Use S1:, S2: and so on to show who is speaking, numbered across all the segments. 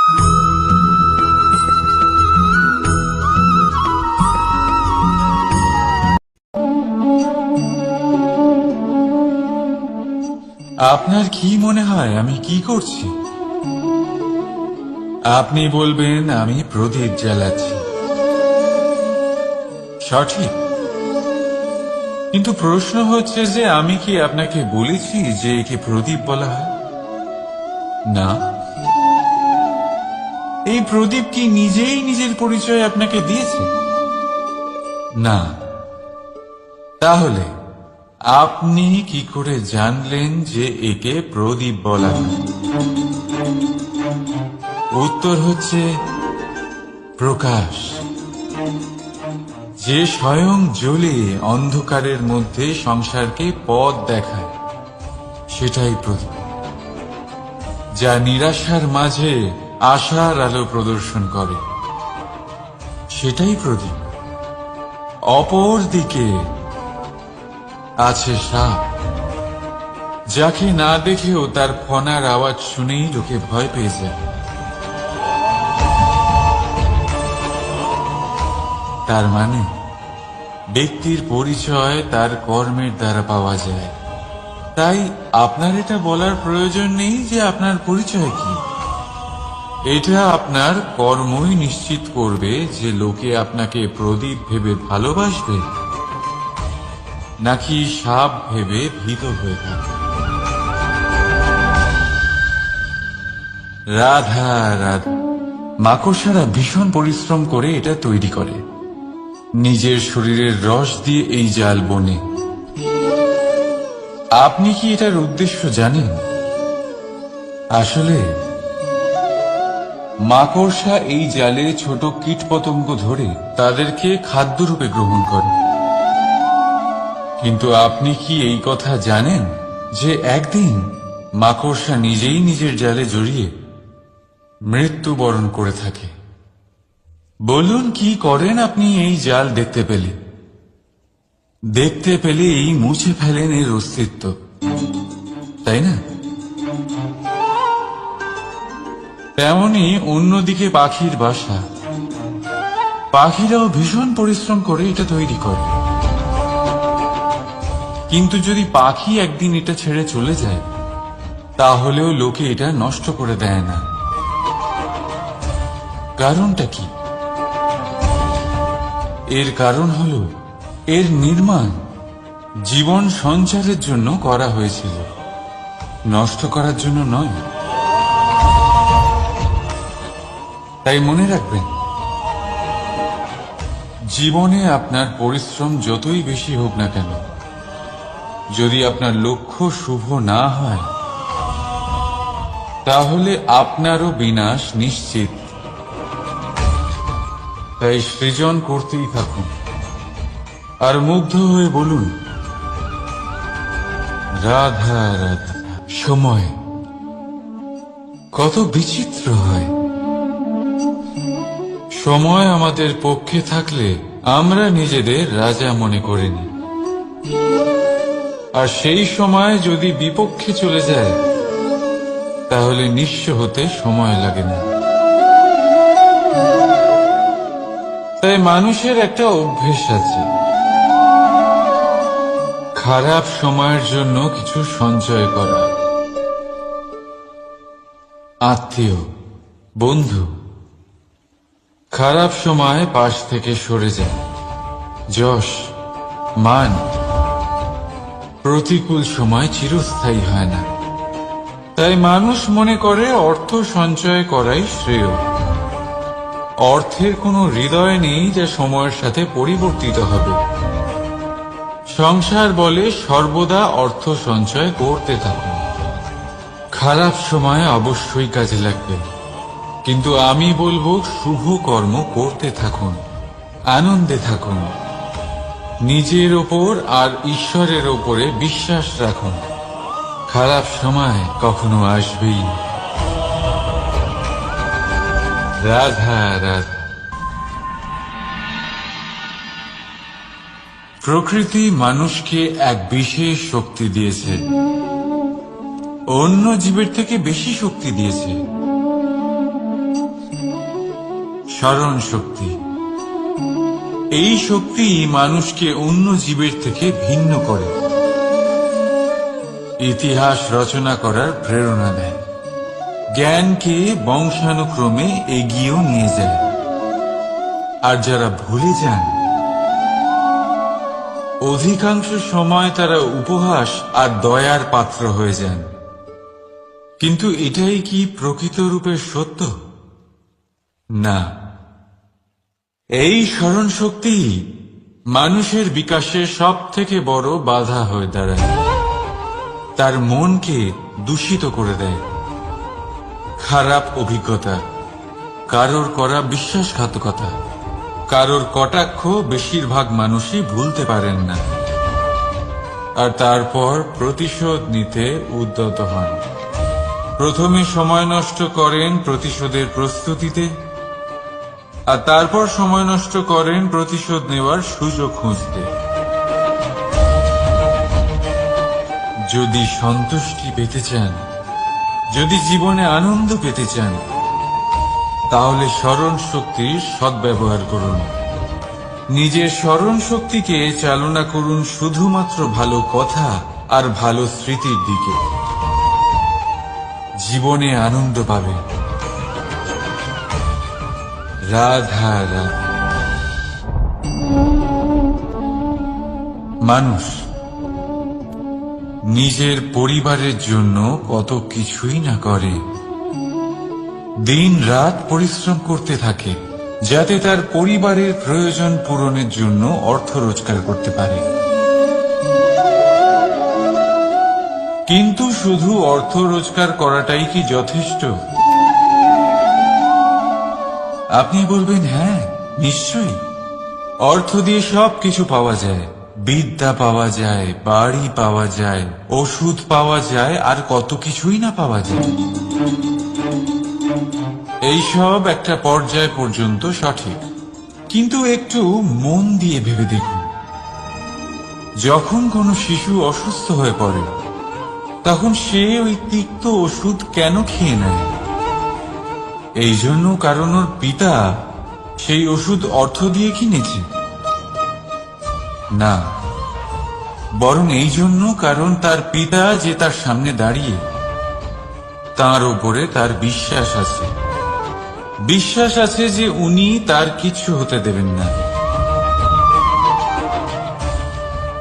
S1: আপনার কি মনে হয় আমি কি করছি? আপনি বলবেন আমি প্রদীপ জ্বালাচ্ছি, সঠিক। কিন্তু প্রশ্ন হচ্ছে যে আমি কি আপনাকে বলেছি যে একে প্রদীপ বলা হয়? না। এই প্রদীপ কি নিজেই নিজের পরিচয় আপনাকে দিয়েছে? না। তাহলে আপনি কি করে জানলেন যে একে প্রদীপ বলা হয়? উত্তর হচ্ছে প্রকাশ। যে স্বয়ং জ্বলে অন্ধকারের মধ্যে সংসারকে পথ দেখায়, সেটাই প্রদীপ। যা নিরাশার মাঝে আশার আলো প্রদর্শন করে, সেটাই প্রদীপ। অপর দিকে আছে সাপ, যাকে না দেখেও তার ফনার আওয়াজ শুনেই লোকে ভয় পেয়ে যায়। তার মানে ব্যক্তির পরিচয় তার কর্মের দ্বারা পাওয়া যায়। তাই আপনার এটা বলার প্রয়োজন নেই যে আপনার পরিচয় কি। এটা আপনার কর্মই নিশ্চিত করবে যে লোকে আপনাকে প্রদীপ ভেবে ভালোবাসবে নাকি সাপ ভেবে ভীত হয়ে থাকবে। রাধা রাধা। মাকড়সারা ভীষণ পরিশ্রম করে এটা তৈরি করে, নিজের শরীরের রস দিয়ে এই জাল বনে। আপনি কি এটার উদ্দেশ্য জানেন? আসলে মাকড়সা এই জালে ছোট কীটপতঙ্গ ধরে তাদেরকে খাদ্যরূপে গ্রহণ করে। কিন্তু আপনি কি এই কথা জানেন যে একদিন মাকড়সা নিজেই নিজের জালে জড়িয়ে মৃত্যুবরণ করে থাকে? বলুন, কি করেন আপনি এই জাল দেখতে পেলে? দেখতে পেলেই মুছে ফেলেন এর অস্তিত্ব, তাই না? তেমনি অন্যদিকে পাখির বাসা। পাখিরাও ভীষণ পরিশ্রম করে এটা তৈরি করে। কিন্তু যদি পাখি একদিন এটা ছেড়ে চলে যায়, তাহলেও লোকে এটা নষ্ট করে দেয় না। কারণটা কি? এর কারণ হলো এর নির্মাণ জীবন সঞ্চারের জন্য করা হয়েছিল, নষ্ট করার জন্য নয়। তাই মনে রাখবেন, জীবনে আপনার পরিশ্রম যতই বেশি হোক না কেন, যদি আপনার লক্ষ্য শুভ না হয়, তাহলে আপনারও বিনাশ নিশ্চিত। তাই সৃজন করতেই থাকুন আর মুগ্ধ হয়ে বলুন, রাধা রাধা। সময় কত বিচিত্র হয়। সময় আমাদের পক্ষে থাকলে আমরা নিজেদের রাজা মনে করে নিই, আর সেই সময় যদি বিপক্ষে চলে যায়, তাহলে নিঃস্ব হতে সময় লাগে না। তাই মানুষের একটা অভ্যেস আছে, খারাপ সময়ের জন্য কিছু সঞ্চয় করা। আত্মীয়, বন্ধু খারাপ সময় পাশ থেকে সরে যায়। যশ, মান প্রতিকূল সময় চিরস্থায়ী হয় না। তাই মানুষ মনে করে অর্থ সঞ্চয় করাই শ্রেয়। অর্থের কোনো হৃদয় নেই যা সময়ের সাথে পরিবর্তিত হবে। সংসার বলে সর্বদা অর্থ সঞ্চয় করতে থাকুন। খারাপ সময় অবশ্যই কাজে লাগবে, কিন্তু আমি বলবো শুভ কর্ম করতে থাকুন, আনন্দে থাকুন, নিজের ওপর আর ঈশ্বরের ওপরে বিশ্বাস রাখুন। খারাপ সময় কখনো আসবেই। রাধা রাধা। প্রকৃতি মানুষকে এক বিশেষ শক্তি দিয়েছে, অন্য জীবের থেকে বেশি শক্তি দিয়েছে। স্মরণ শক্তি। এই শক্তি মানুষকে অন্য জীবের থেকে ভিন্ন করে, ইতিহাস রচনা করার প্রেরণা দেয়, জ্ঞানকে বংশানুক্রমে এগিয়েও নিয়ে যায়। আর যারা ভুলে যান, অধিকাংশ সময় তারা উপহাস আর দয়ার পাত্র হয়ে যান। কিন্তু এটাই কি প্রকৃত রূপে সত্য? না। এই স্মরণ শক্তি মানুষের বিকাশে সব থেকে বড় বাধা হয়ে দাঁড়ায়, তার মনকে দূষিত করে দেয়। খারাপ অভিজ্ঞতা, কারোর করা বিশ্বাসঘাতকতা, কারোর কটাক্ষ বেশিরভাগ মানুষই ভুলতে পারেন না, আর তারপর প্রতিশোধ নিতে উদ্যত হন। প্রথমে সময় নষ্ট করেন প্রতিশোধের প্রস্তুতিতে, আর তারপর সময় নষ্ট করেন প্রতিশোধ নেওয়ার সুযোগ খুঁজতে। যদি সন্তুষ্টি পেতে চান, যদি জীবনে আনন্দ পেতে চান, তাহলে স্মরণ শক্তির সদ্ব্যবহার করুন। নিজের স্মরণ শক্তিকে চালনা করুন শুধুমাত্র ভালো কথা আর ভালো স্মৃতির দিকে। জীবনে আনন্দ পাবেন। রাধা রাধা। মানুষ নিজের পরিবারের জন্য কত কিছুই না করে, দিন রাত পরিশ্রম করতে থাকে যাতে তার পরিবারের প্রয়োজন পূরণের জন্য অর্থ রোজগার করতে পারে। কিন্তু শুধু অর্থ রোজগার করাটাই কি যথেষ্ট? আপনি বলবেন, হ্যাঁ নিশ্চয়ই, অর্থ দিয়ে সব কিছু পাওয়া যায়, বিদ্যা পাওয়া যায়, বাড়ি পাওয়া যায়, ওষুধ পাওয়া যায়, আর কত কিছুই না পাওয়া যায়। এইসব একটা পর্যায় পর্যন্ত সঠিক, কিন্তু একটু মন দিয়ে ভেবে দেখুন, যখন কোনো শিশু অসুস্থ হয়ে পড়ে তখন সে ওই তিক্ত ওষুধ কেন খেয়ে নেয়? এই জন্য কারণ ওর পিতা সেই ওষুধ অর্থ দিয়ে কিনেছে? না, বরং এই জন্য কারণ তার পিতা যে তার সামনে দাঁড়িয়ে, তার উপরে তার বিশ্বাস আছে। বিশ্বাস আছে যে উনি তার কিচ্ছু হতে দেবেন না।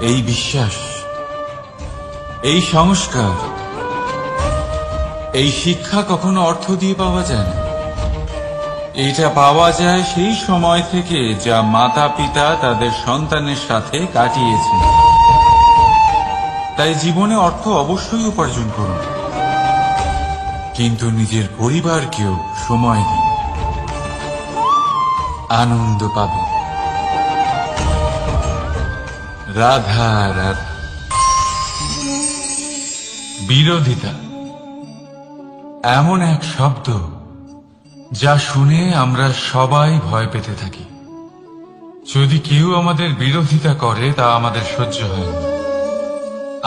S1: এই বিশ্বাস, এই সংস্কার, এই শিক্ষা কখনো অর্থ দিয়ে পাওয়া যায় না। এটা পাওয়া যায় সেই সময় থেকে যা মাতা পিতা তাদের সন্তানের সাথে কাটিয়েছেন। তাই জীবনে অর্থ অবশ্যই উপার্জন করুন, কিন্তু নিজের পরিবারকেও সময় দিন, আনন্দ পাবেন। রাধা রাধা। বিরোধিতা এমন এক শব্দ যা শুনে আমরা সবাই ভয় পেতে থাকি। যদি কেউ আমাদের বিরোধিতা করে তা আমাদের সহ্য হয় না।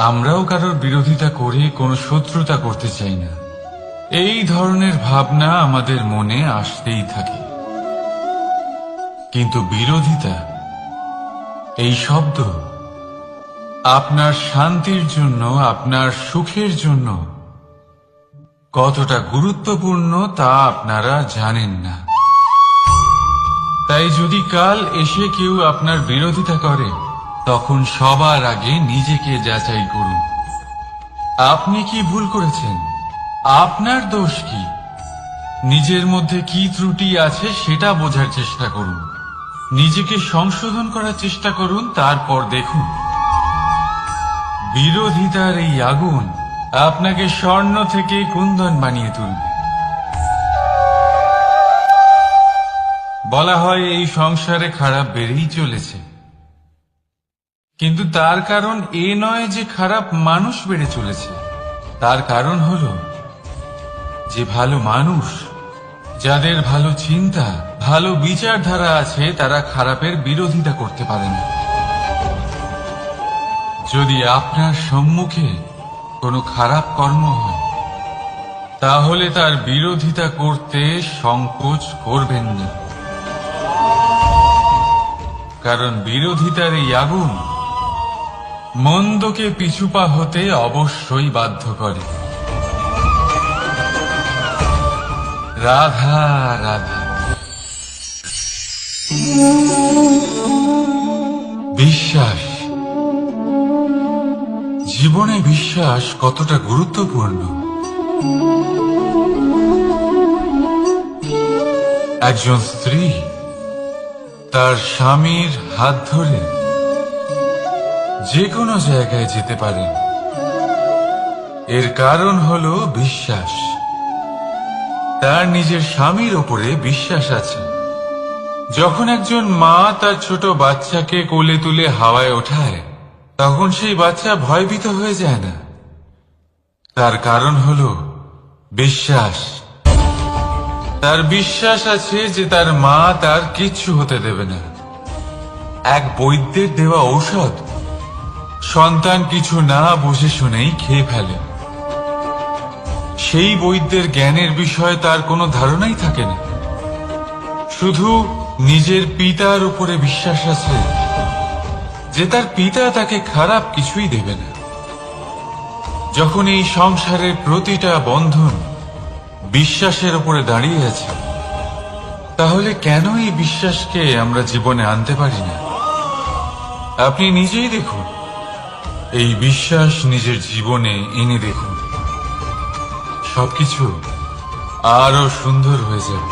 S1: আমরাও কারোর বিরোধিতা করে কোনো শত্রুতা করতে চাই না। এই ধরনের ভাবনা আমাদের মনে আসতেই থাকে। কিন্তু বিরোধিতা, এই শব্দ আপনার শান্তির জন্য, আপনার সুখের জন্য কতটা গুরুত্বপূর্ণ তা আপনারা জানেন না। তাই যদি কাল এসে কেউ আপনার বিরোধিতা করে, তখন সবার আগে নিজেকে যাচাই করুন। আপনি কি ভুল করেছেন? আপনার দোষ কি? নিজের মধ্যে কি ত্রুটি আছে সেটা বোঝার চেষ্টা করুন। নিজেকে সংশোধন করার চেষ্টা করুন, তারপর দেখুন বিরোধিতার এই আগুন আপনাকে স্বর্ণ থেকে কুন্দন বানিয়ে তুলবে। বলা হয় এই সংসারে খারাপ বেড়েই চলেছে, কিন্তু তার কারণ এ নয় যে খারাপ মানুষ বেড়ে চলেছে। তার কারণ হলো যে ভালো মানুষ, যাদের ভালো চিন্তা, ভালো বিচারধারা আছে, তারা খারাপের বিরোধিতা করতে পারে না। যদি আপনার সম্মুখে কোনো খারাপ কর্ম হয়, তাহলে তার বিরোধিতা করতে সংকোচ করবেন না। কারণ বিরোধিতার এই আগুন মন্দকে পিছুপা হতে অবশ্যই বাধ্য করে। রাধা রাধা। বিশ্বাস, জীবনে বিশ্বাস কতটা গুরুত্বপূর্ণ। একজন স্ত্রী তার স্বামীর হাত ধরে যে কোনো জায়গায় যেতে পারেন, এর কারণ হলো বিশ্বাস। তার নিজের স্বামীর ওপরে বিশ্বাস আছে। যখন একজন মা তার ছোট বাচ্চাকে কোলে তুলে হাওয়ায় ওঠায়, তখন সেই বাচ্চা ভয়ভীত হয়ে যায় না। তার কারণ হলো বিশ্বাস। তার বিশ্বাস আছে যে তার মা তার কিচ্ছু হতে দেবে না। এক বৈদ্যের দেওয়া ঔষধ সন্তান কিছু না বুঝে শুনেই খেয়ে ফেলে। সেই বৈদ্যের জ্ঞানের বিষয়ে তার কোনো ধারণাই থাকে না, শুধু নিজের পিতার উপরে বিশ্বাস আছে যে তার পিতা তাকে খারাপ কিছুই দেবে না। যখন এই সংসারের প্রতিটা বন্ধন বিশ্বাসের উপরে দাঁড়িয়ে আছে, তাহলে কেন এই বিশ্বাসকে আমরা জীবনে আনতে পারি না? আপনি নিজেই দেখুন, এই বিশ্বাস নিজের জীবনে এনে দেখুন, সবকিছু আরো সুন্দর হয়ে যাবে।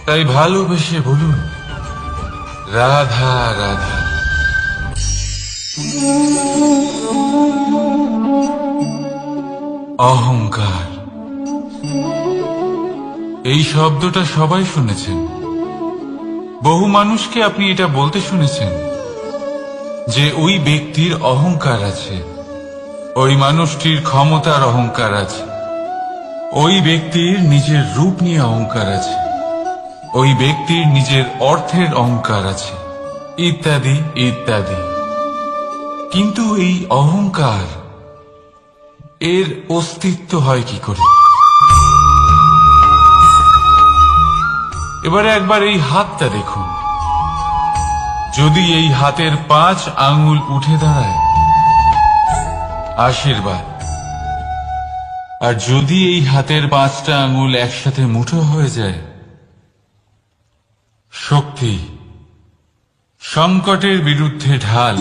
S1: তাই ভালোবেসে বলুন, রাধা রাধা। অহংকার, এই শব্দটা সবাই শুনেছেন। বহু মানুষকে আপনি এটা বলতে শুনেছেন যে ওই ব্যক্তির অহংকার আছে, ওই মানুষটির ক্ষমতার অহংকার আছে, ওই ব্যক্তির নিজের রূপ নিয়ে অহংকার আছে, ওই ব্যক্তির নিজের অর্থের অহংকার আছে, ইত্যাদি ইত্যাদি। কিন্তু এই অহংকার, এর অস্তিত্ব হয় কি করে? এবারে একবার এই হাতটা দেখুন। যদি এই হাতের 5 আঙ্গুল উঠে দাঁড়ায়, আশীর্বাদ। আর যদি এই হাতের 5টা আঙ্গুল একসাথে মুঠো হয়ে যায়, শক্তি। সংকটের বিরুদ্ধে ঢাল।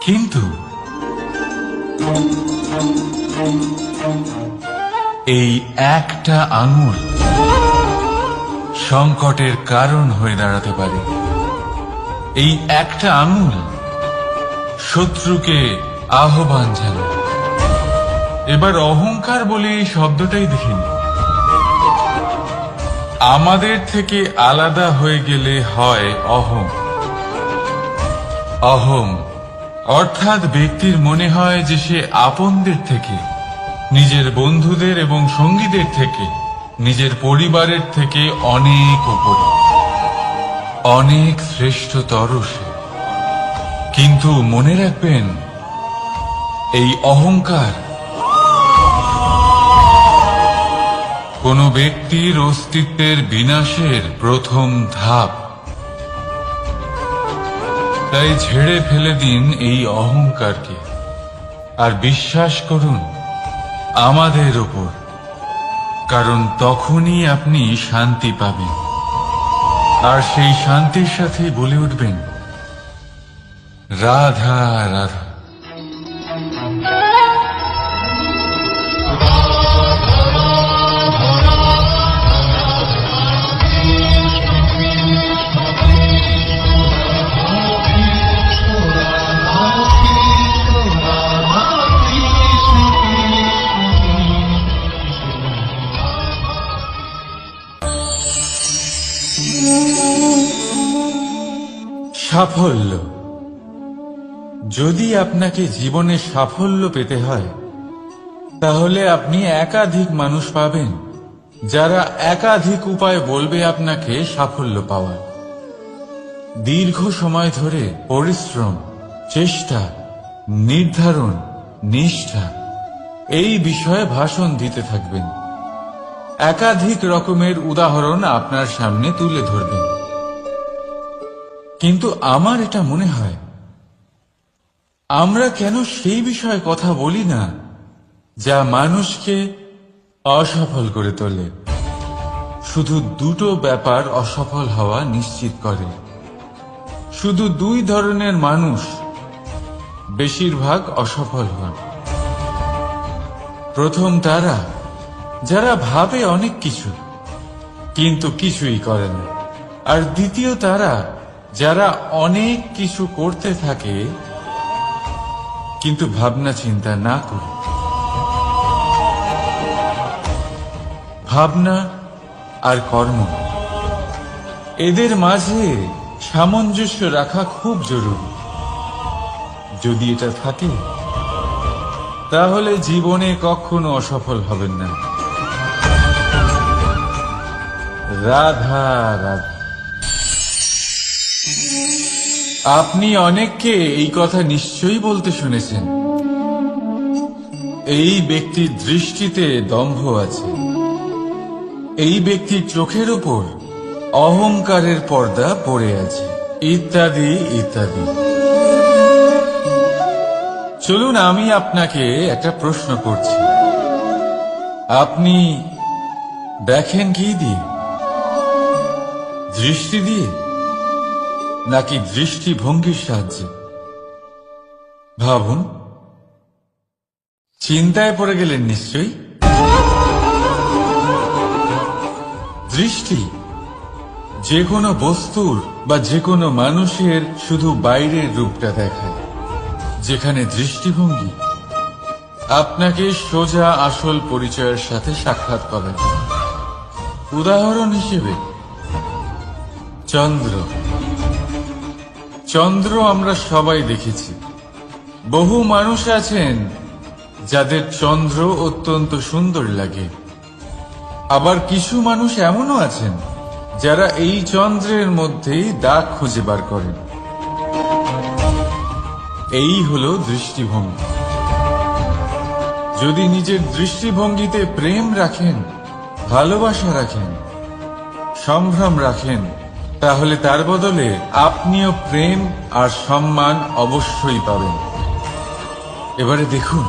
S1: কিন্তু এই একটা আঙুল সংকটের কারণ হয়ে দাঁড়াতে পারে। এই একটা আঙুল শত্রুকে আহ্বান জানায়। এবার অহংকার বলে এই শব্দটাই দেখিনি। আমাদের থেকে আলাদা হয়ে গেলে হয় অহং। অহং অর্থাৎ ব্যক্তির মনে হয় যে সে আপনদের থেকে, নিজের বন্ধুদের এবং সঙ্গীদের থেকে, নিজের পরিবারের থেকে অনেক উপরে, অনেক শ্রেষ্ঠতর সে। কিন্তু মনে রাখবেন, এই অহংকার কোন ব্যক্তির অস্তিত্বের বিনাশের প্রথম ধাপ। তাই ঝেড়ে ফেলে দিন এই অহংকারকে, আর বিশ্বাস করুন আমাদের উপর, কারণ তখনই আপনি শান্তি পাবেন। আর সেই শান্তির সাথে বলে উঠবেন, রাধা রাধা। সাফল্য। যদি আপনাকে জীবনে সাফল্য পেতে হয়, তাহলে আপনি একাধিক মানুষ পাবেন যারা একাধিক উপায় বলবে আপনাকে সাফল্য পাওয়ার। দীর্ঘ সময় ধরে পরিশ্রম, চেষ্টা, নির্ধারণ, নিষ্ঠা এই বিষয়ে ভাষণ দিতে থাকবেন। একাধিক রকমের উদাহরণ আপনার সামনে তুলে ধরবেন, কিন্তু আমার এটা মনে হয় আমরা কেন সেই বিষয়ে কথা বলি না যা মানুষকে অসফল করে তোলে। শুধু দুটো ব্যাপার অসফল হওয়া নিশ্চিত করে। শুধু দুই ধরনের মানুষ বেশিরভাগ অসফল হন। প্রথম তারা যারা ভাবে অনেক কিছু কিন্তু কিছুই করে না, আর দ্বিতীয় তারা যারা অনেক কিছু করতে থাকে কিন্তু ভাবনা চিন্তা না করে। ভাবনা আর কর্ম, এদের মাঝে সামঞ্জস্য রাখা খুব জরুরি। যদি এটা থাকে তাহলে জীবনে কখনো অসফল হবেন না। রাধা রাধা। আপনি অনেককে এই কথা নিশ্চয়ই বলতে শুনেছেন, এই ব্যক্তির দৃষ্টিতে দম্ভ আছে, এই ব্যক্তির চোখের উপর অহংকারের পর্দা পড়ে আছে, ইত্যাদি ইত্যাদি। চলুন আমি আপনাকে একটা প্রশ্ন করছি, আপনি দেখেন কি দিয়ে? দৃষ্টি দিয়ে নাকি দৃষ্টিভঙ্গির সাহায্যে? ভাবুন। চিন্তায় পড়ে গেলেন নিশ্চয়ই। দৃষ্টি যে কোনো বস্তুর বা যে কোনো মানুষের শুধু বাইরের রূপটা দেখায়, যেখানে দৃষ্টিভঙ্গি আপনাকে সোজা আসল পরিচয়ের সাথে সাক্ষাৎ করায়। উদাহরণ হিসেবে চন্দ্র। চন্দ্র আমরা সবাই দেখেছি। বহু মানুষ আছেন যাদের চন্দ্র অত্যন্ত সুন্দর লাগে, আবার কিছু মানুষ এমনও আছেন যারা এই চন্দ্রের মধ্যেই দাগ খুঁজে বার করেন। এই হলো দৃষ্টিভঙ্গি। যদি নিজের দৃষ্টিভঙ্গিতে প্রেম রাখেন, ভালোবাসা রাখেন, সম্ভ্রম রাখেন, তাহলে তার বদলে আপনিও প্রেম আর সম্মান অবশ্যই পাবেন। এবারে দেখুন,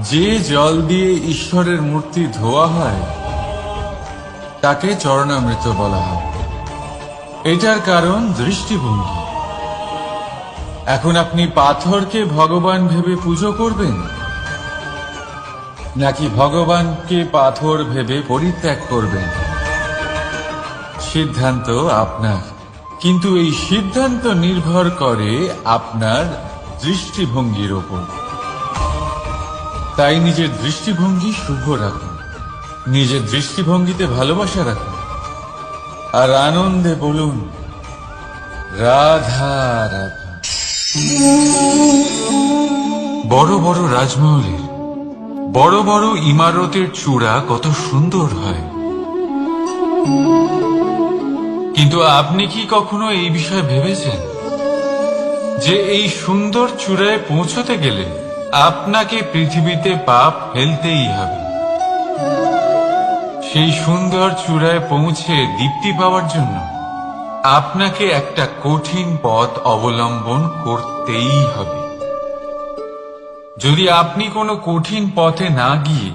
S1: যে জল দিয়ে ঈশ্বরের মূর্তি ধোয়া হয় তাকে চরণামৃত বলা হয়। এটার কারণ দৃষ্টিভঙ্গি। এখন আপনি পাথরকে ভগবান ভেবে পুজো করবেন নাকি ভগবানকে পাথর ভেবে পরিত্যাগ করবেন? সিদ্ধান্ত আপনার, কিন্তু এই সিদ্ধান্ত নির্ভর করে আপনার দৃষ্টিভঙ্গির ওপর। তাই নিজের দৃষ্টিভঙ্গি শুভ রাখুন, নিজের দৃষ্টিভঙ্গিতে ভালোবাসা রাখুন, আর আনন্দে বলুন রাধা রাধা। বড় বড় রাজমহলের বড় বড় ইমারতের চূড়া কত সুন্দর হয়, কিন্তু আপনি কি কখনো এই বিষয়ে ভেবেছেন যে এই সুন্দর চূড়ায় পৌঁছতে গেলে আপনাকে পৃথিবীতে পাপ ফেলতেই হবে? সেই সুন্দর চূড়ায় পৌঁছে দীপ্তি পাওয়ার জন্য আপনাকে একটা কঠিন পথ অবলম্বন করতেই হবে। যদি আপনি কোনো কঠিন পথে না গিয়ে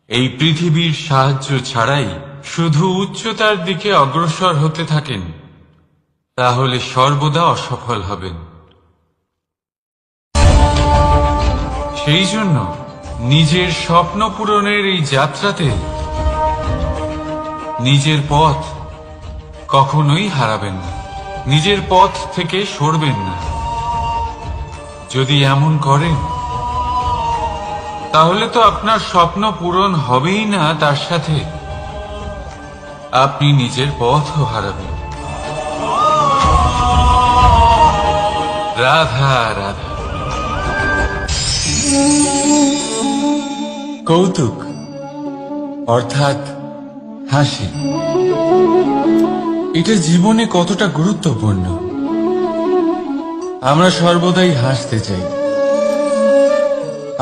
S1: এই পৃথিবীর সাহায্য ছাড়াই শুধু উচ্চতার দিকে অগ্রসর হতে থাকেন, তাহলে সর্বদা অসফল হবেন। সেই জন্য নিজের স্বপ্ন পূরণের এই যাত্রাতে নিজের পথ কখনোই হারাবেন না, নিজের পথ থেকে সরবেন না। যদি এমন করেন তাহলে তো আপনার স্বপ্ন পূরণ হবেই না, তার সাথে আপনি নিজের পথও হারাবেন। রাধা রাধা। কৌতুক অর্থাৎ হাসি, এটা জীবনে কতটা গুরুত্বপূর্ণ। আমরা সর্বদাই হাসতে চাই,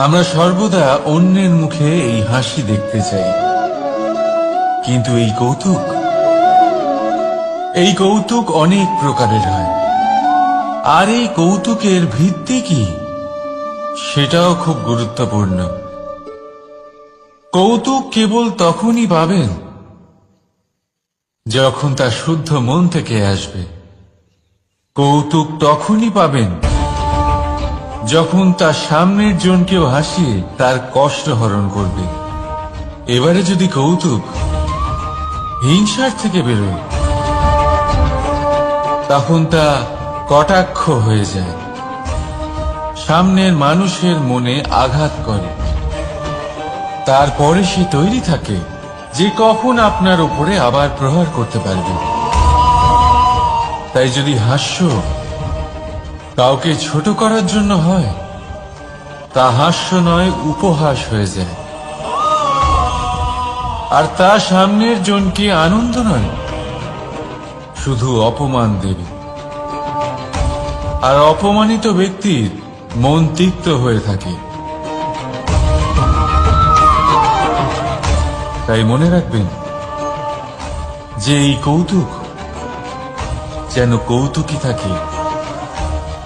S1: আমরা সর্বদা অন্যের মুখে এই হাসি দেখতে চাই, কিন্তু এই কৌতুক অনেক প্রকারের হয়। আর এই কৌতুকের ভিত্তি কি, সেটাও খুব গুরুত্বপূর্ণ। কৌতুক কেবল তখনই পাবেন যখন তা শুদ্ধ মন থেকে আসবে। কৌতুক তখনই পাবেন যখন তার সামনের জনকেও হাসিয়ে তার কষ্ট হরণ করবে। এবারে যদি কৌতুক হিংসার থেকে বেরোয়, তখন তা কটাক্ষ হয়ে যায়, সামনের মানুষের মনে আঘাত করে। তারপরে সে তৈরি থাকে যে কখন আপনার উপরে আবার প্রহার করতে পারবে। তাই যদি হাস্য কাউকে ছোট করার জন্য হয়, তা হাস্য নয়, উপহাস হয়ে যায়। আর তা সামনের জনকে আনন্দ নয়, শুধু অপমান দেবে। আর অপমানিত ব্যক্তির মন তিক্ত হয়ে থাকে। তাই মনে রাখবেন যে এই কৌতুক যেন কৌতুকই থাকে,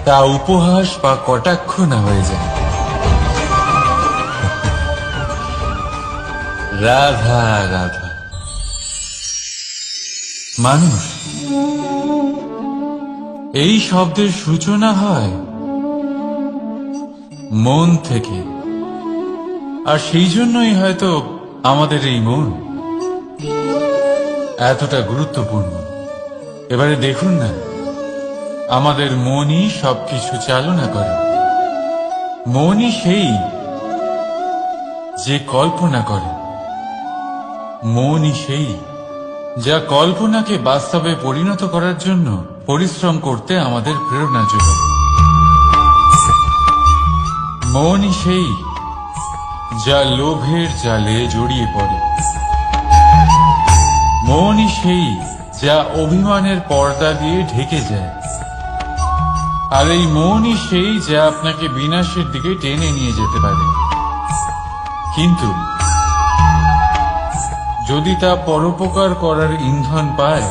S1: তা উপহাস বা কটাক্ষ না হয়ে যায়। রাধা রাধা। মানুষ এই শব্দের সূচনা হয় মন থেকে, আর সেই জন্যই হয়তো আমাদের এই মন এতটা গুরুত্বপূর্ণ। এবারে দেখুন না, আমাদের মনই সবকিছু চালনা করে। মনই সেই যে কল্পনা করে, মনই সেই যা কল্পনাকে বাস্তবে পরিণত করার জন্য পরিশ্রম করতে আমাদের প্রেরণা যোগায়। মনই সেই যা লোভের জালে জড়িয়ে পড়ে। মনই সেই যা অভিমানের পর্দা দিয়ে ঢেকে যায়। আর এই মনই সেই যা আপনাকে বিনাশের দিকে টেনে নিয়ে যেতে পারে। কিন্তু যদি তা পরোপকার করার ইন্ধন পায়,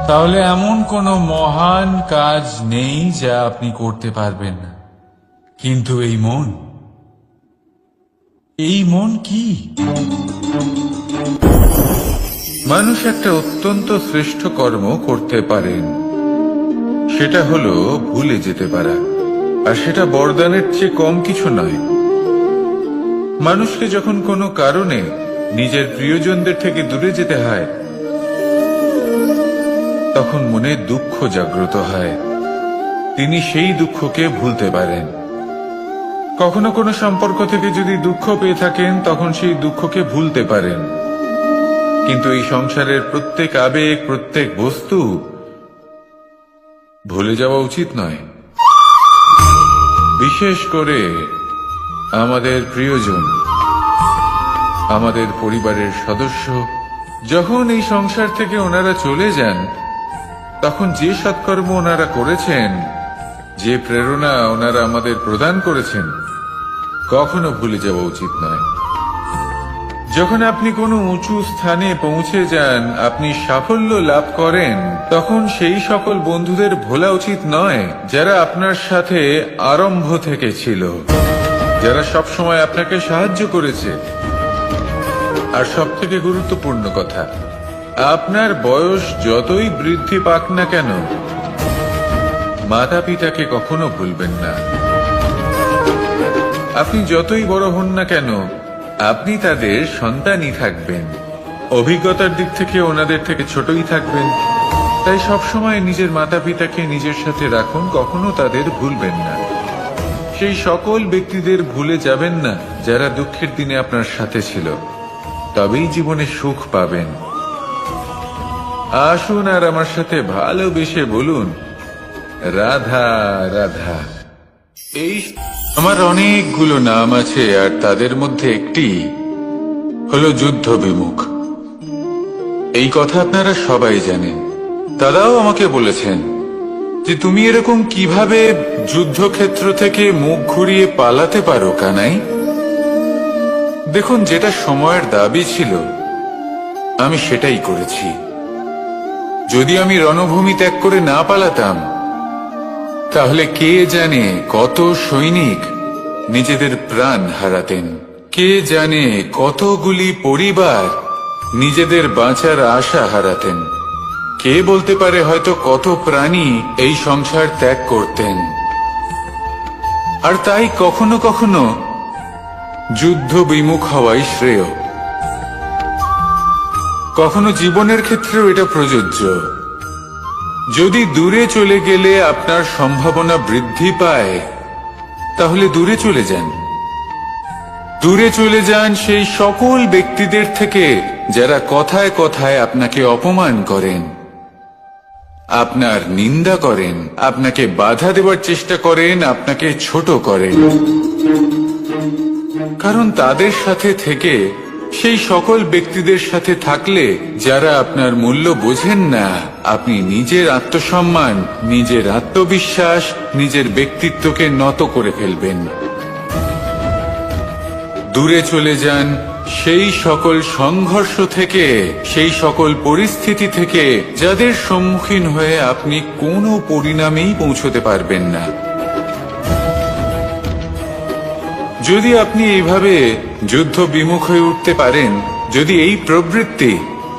S1: তাহলে এমন কোনো মহান কাজ নেই যা আপনি করতে পারবেন না। কিন্তু এই মন কি? মানুষ একটা অত্যন্ত শ্রেষ্ঠ কর্ম করতে পারেন, সেটা হলো ভুলে যেতে পারা। আর সেটা বরদানের চেয়ে কম কিছু নয়। মানুষকে যখন কোনো কারণে নিজের প্রিয়জনদের থেকে দূরে যেতে হয়, তখন মনে দুঃখ জাগ্রত হয়। তিনি সেই দুঃখকে ভুলতে পারেন। কখনো কোনো সম্পর্ক থেকে যদি দুঃখ পেয়ে থাকেন, তখন সেই দুঃখকে ভুলতে পারেন। কিন্তু এই সংসারের প্রত্যেক আবেগ, প্রত্যেক বস্তু ভুলে যাওয়া উচিত নয়। বিশেষ করে আমাদের প্রিয়জন, আমাদের পরিবারের সদস্য। যখন এই সংসার থেকে ওনারা চলে যান, তখন যে সৎকর্ম ওনারা করেছেন, যে প্রেরণা ওনারা আমাদের প্রদান করেছেন, কখনো ভুলে যাওয়া উচিত নয়। যখন আপনি কোনো উঁচু স্থানে পৌঁছে যান, আপনি সাফল্য লাভ করেন, তখন সেই সকল বন্ধুদের ভোলা উচিত নয় যারা আপনার সাথে আরম্ভ থেকে ছিল, যারা সবসময় আপনাকে সাহায্য করেছে। আর সবথেকে গুরুত্বপূর্ণ কথা, আপনার বয়স যতই বৃদ্ধি পাক না কেন, মাতা পিতাকে কখনো ভুলবেন না। আপনি যতই বড় হন না কেন, আপনি তাদের সন্তানই থাকবেন। অভিজ্ঞতার দিক থেকে ওনাদের থেকে ছোটই থাকবেন। তাই সবসময় নিজের মাতা পিতাকে নিজের সাথে রাখুন, কখনো তাদের ভুলবেন না। সেই সকল ব্যক্তিদের ভুলে যাবেন না যারা দুঃখের দিনে আপনার সাথে ছিল, তবেই জীবনে সুখ পাবেন। আসুন আর আমার সাথে ভালোবেসে বলুন, রাধা রাধা। এই আমার অনেকগুলো নাম আছে, আর তাদের মধ্যে একটি হলো যুদ্ধ বিমুখ। এই কথা আপনারা সবাই জানেন। দাদাও আমাকে বলেছেন যে তুমি এরকম কিভাবে যুদ্ধক্ষেত্র থেকে মুখ ঘুরিয়ে পালাতে পারো কানাই। দেখুন, যেটা সময়ের দাবি ছিল আমি সেটাই করেছি। যদি আমি রণভূমি ত্যাগ করে না পালাতাম তাহলে কে জানে কত সৈনিক নিজেদের প্রাণ হারাতেন, কে জানে কতগুলি পরিবার নিজেদের বাঁচার আশা হারাতেন, কে বলতে পারে হয়তো কত প্রাণী এই সংসার ত্যাগ করতেন। আর তাই কখনো কখনো যুদ্ধ বিমুখ হওয়াই শ্রেয়। কখনো জীবনের ক্ষেত্রেও এটা প্রযোজ্য। যদি দূরে চলে গেলে আপনার সম্ভাবনা বৃদ্ধি পায় তাহলে দূরে চলে যান। দূরে চলে যান সেই সকল ব্যক্তিদের থেকে যারা কথায় কথায় আপনাকে অপমান করেন, আপনার নিন্দা করেন, আপনাকে বাধা দেওয়ার চেষ্টা করেন, আপনাকে ছোট করেন। কারণ তাদের সাথে থেকে, সেই সকল ব্যক্তিদের সাথে থাকলে যারা আপনার মূল্য বোঝেন না, আপনি নিজের আত্মসম্মান, নিজের আত্মবিশ্বাস, নিজের ব্যক্তিত্বকে নত করে ফেলবেন। দূরে চলে যান সেই সকল সংঘর্ষ থেকে, সেই সকল পরিস্থিতি থেকে যাদের সম্মুখীন হয়ে আপনি কোনো পরিণামেই পৌঁছতে পারবেন না। যদি আপনি এইভাবে যুদ্ধ বিমুখ হয়ে উঠতে পারেন, যদি এই প্রবৃত্তি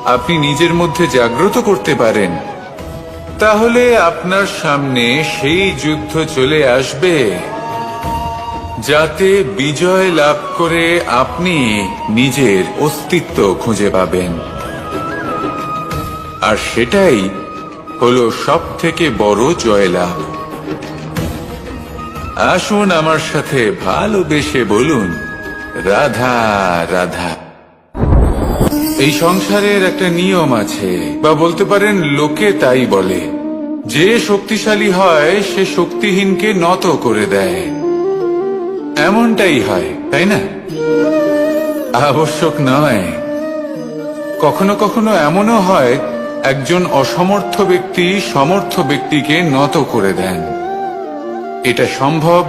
S1: আপনি নিজের মধ্যে জাগ্রত করতে পারেন, তাহলে আপনার সামনে সেই যুদ্ধ চলে আসবে যাতে বিজয় লাভ করে আপনি নিজের অস্তিত্ব খুঁজে পাবেন। আর সেটাই হলো সবথেকে বড় জয়লাভ। আসুন আমার সাথে ভালোবেসে বলুন, রাধা রাধা। এই সংসারের একটা নিয়ম আছে, বা বলতে পারেন লোকে তাই বলে, যে শক্তিশালী হয় সে শক্তিহীনকে নত করে দেয়। এমনটাই হয়, তাই না? আবশ্যক নয়। কখনো কখনো এমনও হয় একজন অসমর্থ ব্যক্তি সমর্থ ব্যক্তিকে নত করে দেন। এটা সম্ভব,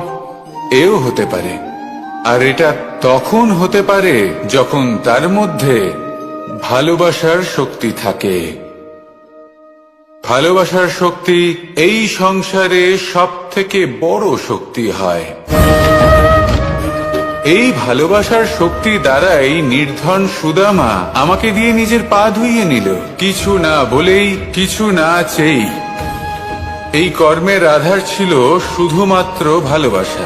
S1: এও হতে পারে। আর এটা তখন হতে পারে যখন তার মধ্যে ভালোবাসার শক্তি থাকে। ভালোবাসার শক্তি এই সংসারে সবথেকে বড় শক্তি হয়। এই ভালোবাসার শক্তি দ্বারাই নির্ধন সুদামা আমাকে দিয়ে নিজের পা ধুইয়ে নিল, কিছু না বলেই, কিছু না চেয়েই। এই কর্মের আধার ছিল শুধুমাত্র ভালোবাসা।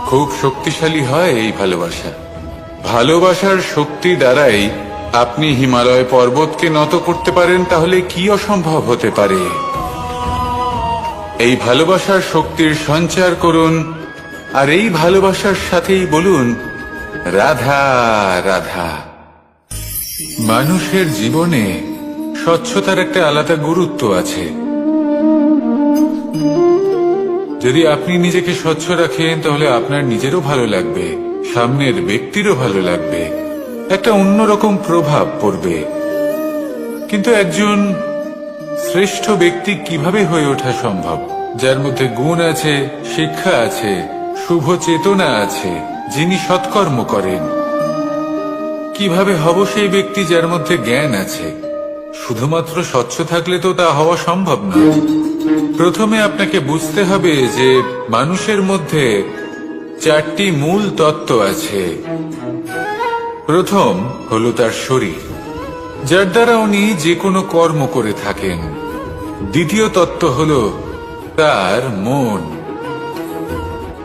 S1: খুব শক্তিশালী হয় এই ভালোবাসা। ভালোবাসার শক্তি দ্বারাই আপনি হিমালয় পর্বতকে নত করতে পারেন, তাহলে কি অসম্ভব হতে পারে? এই ভালোবাসার শক্তির সঞ্চার করুন, আর এই ভালোবাসার সাথেই বলুন, রাধা রাধা। মানুষের জীবনে স্বচ্ছতার একটা আলাদা গুরুত্ব আছে। যদি আপনি নিজেকে স্বচ্ছ রাখেন তাহলে আপনার নিজেরও ভালো লাগবে, সামনের ব্যক্তিরও ভালো লাগবে, একটা অন্যরকম প্রভাব পড়বে। কিন্তু একজন শ্রেষ্ঠ ব্যক্তি কিভাবে হয়ে ওঠা সম্ভব? যার মধ্যে গুণ আছে, শিক্ষা আছে, শুভ চেতনা আছে, যিনি সৎকর্ম করেন। কিভাবে হব সেই ব্যক্তি যার মধ্যে জ্ঞান আছে? শুধুমাত্র স্বচ্ছ থাকলে তো তা হওয়া সম্ভব না। প্রথমে আপনাকে বুঝতে হবে যে মানুষের মধ্যে চারটি মূল তত্ত্ব আছে। প্রথম হলো তার শরীর, যার দ্বারা উনি যে কোনো কর্ম করে থাকেন। দ্বিতীয় তত্ত্ব হলো তার মন,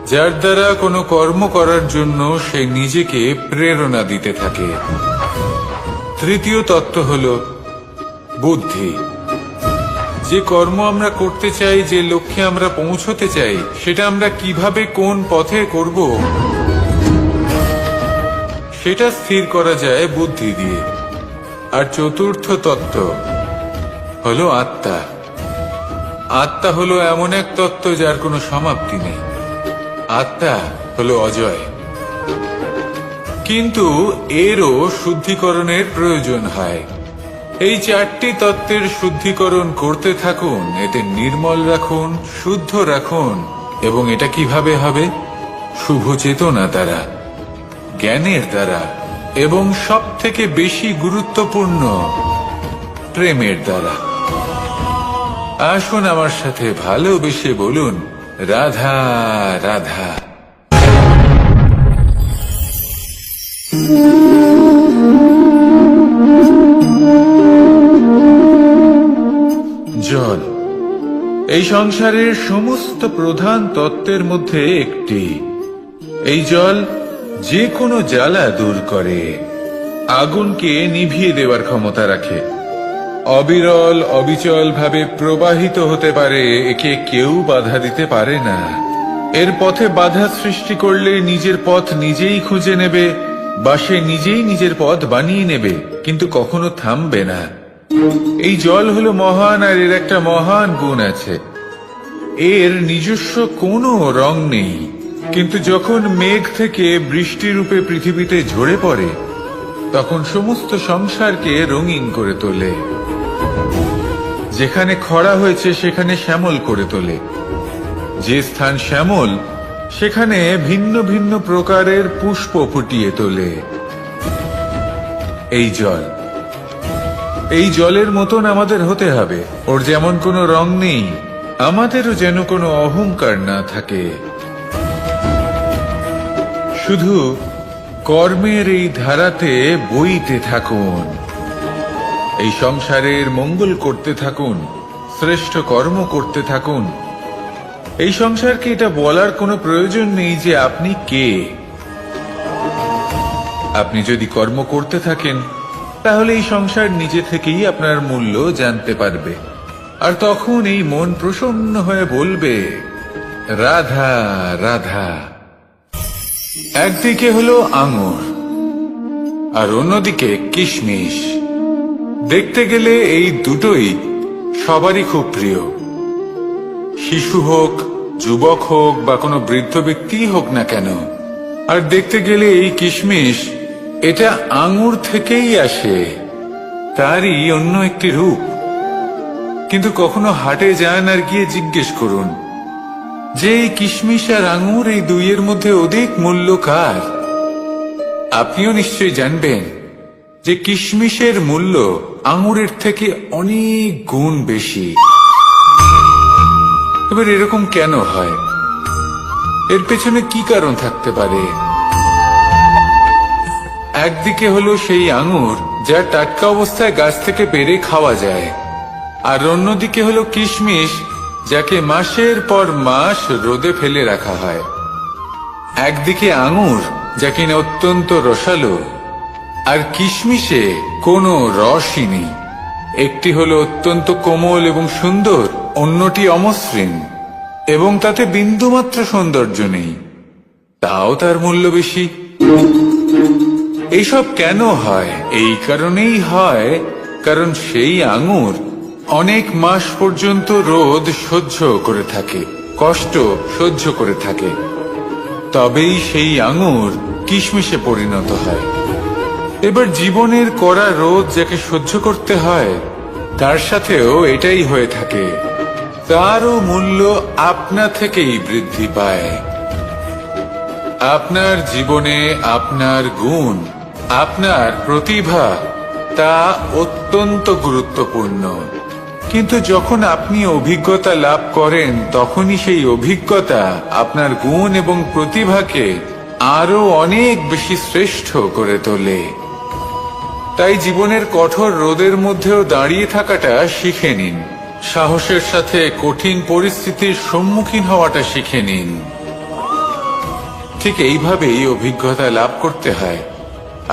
S1: যার দ্বারা কোনো কর্ম করার জন্য সে নিজেকে প্রেরণা দিতে থাকে। তৃতীয় তত্ত্ব হলো বুদ্ধি, যে কর্ম আমরা করতে চাই, যে লক্ষ্যে আমরা পৌঁছতে চাই, সেটা আমরা কিভাবে কোন পথে করব সেটা স্থির করা যায় বুদ্ধি দিয়ে। আর চতুর্থ তত্ত্ব হলো আত্মা। আত্মা হলো এমন এক তত্ত্ব যার কোনো সমাপ্তি নেই। আত্মা হলো অজয়। কিন্তু এরও শুদ্ধিকরণের প্রয়োজন হয়। এই চারটি তত্ত্বের শুদ্ধিকরণ করতে থাকুন, এতে নির্মল রাখুন, শুদ্ধ রাখুন। এবং এটা কিভাবে হবে? শুভ চেতনা দ্বারা, জ্ঞানের দ্বারা, এবং সব থেকে বেশি গুরুত্বপূর্ণ প্রেমের দ্বারা। আসুন আমার সাথে ভালোবেসে বলুন, রাধা রাধা। জল এই সংসারের সমস্ত প্রধান তত্ত্বের মধ্যে একটি। এই জল যে কোনো জ্বালা দূর করে, আগুনকে নিভিয়ে দেওয়ার ক্ষমতা রাখে, অবিরল অবিচল ভাবে প্রবাহিত হতে পারে, একে কেউ বাধা দিতে পারে না। এর পথে বাধা সৃষ্টি করলে নিজের পথ নিজেই খুঁজে নেবে, বা সে নিজেই নিজের পথ বানিয়ে নেবে, কিন্তু কখনো থামবে না। এই জল হলো মহান, আর এর একটা মহান গুণ আছে, এর নিজস্ব কোনো রং নেই। কিন্তু যখন মেঘ থেকে বৃষ্টি রূপে পৃথিবীতে ঝরে পড়ে, তখন সমস্ত সংসারকে রঙিন করে তোলে। যেখানে খরা হয়েছে সেখানে শ্যামল করে তোলে, যে স্থান শ্যামল সেখানে ভিন্ন ভিন্ন প্রকারের পুষ্প ফুটিয়ে তোলে। এই জল, এই জলের মতন আমাদের হতে হবে। ওর যেমন কোনো রং নেই, আমাদেরও যেন কোনো অহংকার না থাকে। শুধু কর্মের এই ধারাতে বইতে থাকুন, এই সংসারের মঙ্গল করতে থাকুন, শ্রেষ্ঠ কর্ম করতে থাকুন। এই সংসারকে এটা বলার কোনো প্রয়োজন নেই যে আপনি কে। আপনি যদি কর্ম করতে থাকেন, তাহলে এই সংসার নিজে থেকেই আপনার মূল্য জানতে পারবে। আর তখন এই মন প্রসন্ন হয়ে বলবে, রাধা রাধা। একদিকে হলো আঙুর, আর অন্যদিকে কিশমিশ। দেখতে গেলে এই দুটোই সবারই খুব প্রিয়। শিশু হোক, যুবক হোক, বা কোনো বৃদ্ধ ব্যক্তি হোক না কেন। আর দেখতে গেলে এই কিশমিশ, এটা আঙুর থেকেই আসে, তারই অন্য একটি রূপ। কিন্তু কখনো হাটে যান আর গিয়ে জিজ্ঞেস করুন যে এই কিশমিশ আর আঙুর, এই দুইয়ের মধ্যে অধিক মূল্য কার? আপনিও নিশ্চয়ই জানবেন যে কিশমিশের মূল্য আঙুরের থেকে অনেক গুণ বেশি। এবার এরকম কেন হয়? এর পেছনে কি কারণ থাকতে পারে? একদিকে হলো সেই আঙুর যা টাটকা অবস্থায় গাছ থেকে পেড়ে খাওয়া যায়, আর অন্যদিকে হলো কিশমিশ যাকে মাসের পর মাস রোদে ফেলে রাখা হয়। একদিকে আঙুর যা কিনা অত্যন্ত রসালো, আর কিশমিশে কোনো রসই নেই। একটি হলো অত্যন্ত কোমল এবং সুন্দর, অন্যটি অমসৃণ এবং তাতে বিন্দুমাত্র সৌন্দর্য নেই, তাও তার মূল্য বেশি। এইসব কেন হয়? এই কারণেই হয় কারণ সেই আঙুর অনেক মাস পর্যন্ত রোদ সহ্য করে থাকে, কষ্ট সহ্য করে থাকে, তবেই সেই আঙুর কিশমিশে পরিণত হয়। এবার জীবনের কড়া রোদ যাকে সহ্য করতে হয়, তার সাথেও এটাই হয়ে থাকে, তারও মূল্য আপনা থেকেই বৃদ্ধি পায়। আপনার জীবনে আপনার গুণ, আপনার প্রতিভা, তা অত্যন্ত গুরুত্বপূর্ণ। কিন্তু যখন আপনি অভিজ্ঞতা লাভ করেন, তখনই সেই অভিজ্ঞতা আপনার গুণ এবং প্রতিভাকে আরো অনেক বেশি শ্রেষ্ঠ করে তোলে। তাই জীবনের কঠোর রোদের মধ্যেও দাঁড়িয়ে থাকাটা শিখে নিন, সাহসের সাথে কঠিন পরিস্থিতির সম্মুখীন হওয়াটা শিখে নিন। ঠিক এইভাবেই অভিজ্ঞতা লাভ করতে হয়,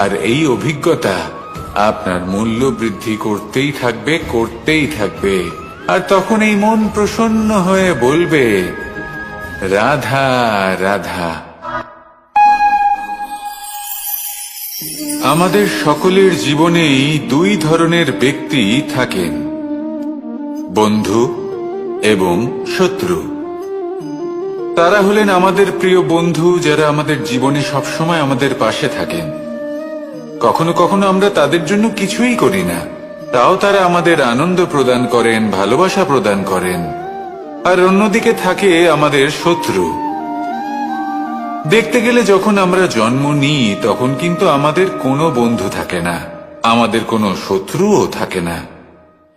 S1: আর এই অভিজ্ঞতা আপনার মূল্য বৃদ্ধি করতেই থাকবে, করতেই থাকবে। আর তখন এই মন প্রসন্ন হয়ে বলবে, রাধা রাধা। আমাদের সকলের জীবনেই দুই ধরনের ব্যক্তি থাকেন, বন্ধু এবং শত্রু। তারা হলেন আমাদের প্রিয় বন্ধু, যারা আমাদের জীবনে সবসময় আমাদের পাশে থাকেন। কখনো কখনো আমরা তাদের জন্য কিছুই করি না, তাও তারা আমাদের আনন্দ প্রদান করেন, ভালোবাসা প্রদান করেন। আর অন্যদিকে থাকে আমাদের শত্রু। দেখতে গেলে যখন আমরা জন্ম নিই তখন কিন্তু আমাদের কোনো বন্ধু থাকে না, আমাদের কোনো শত্রুও থাকে না।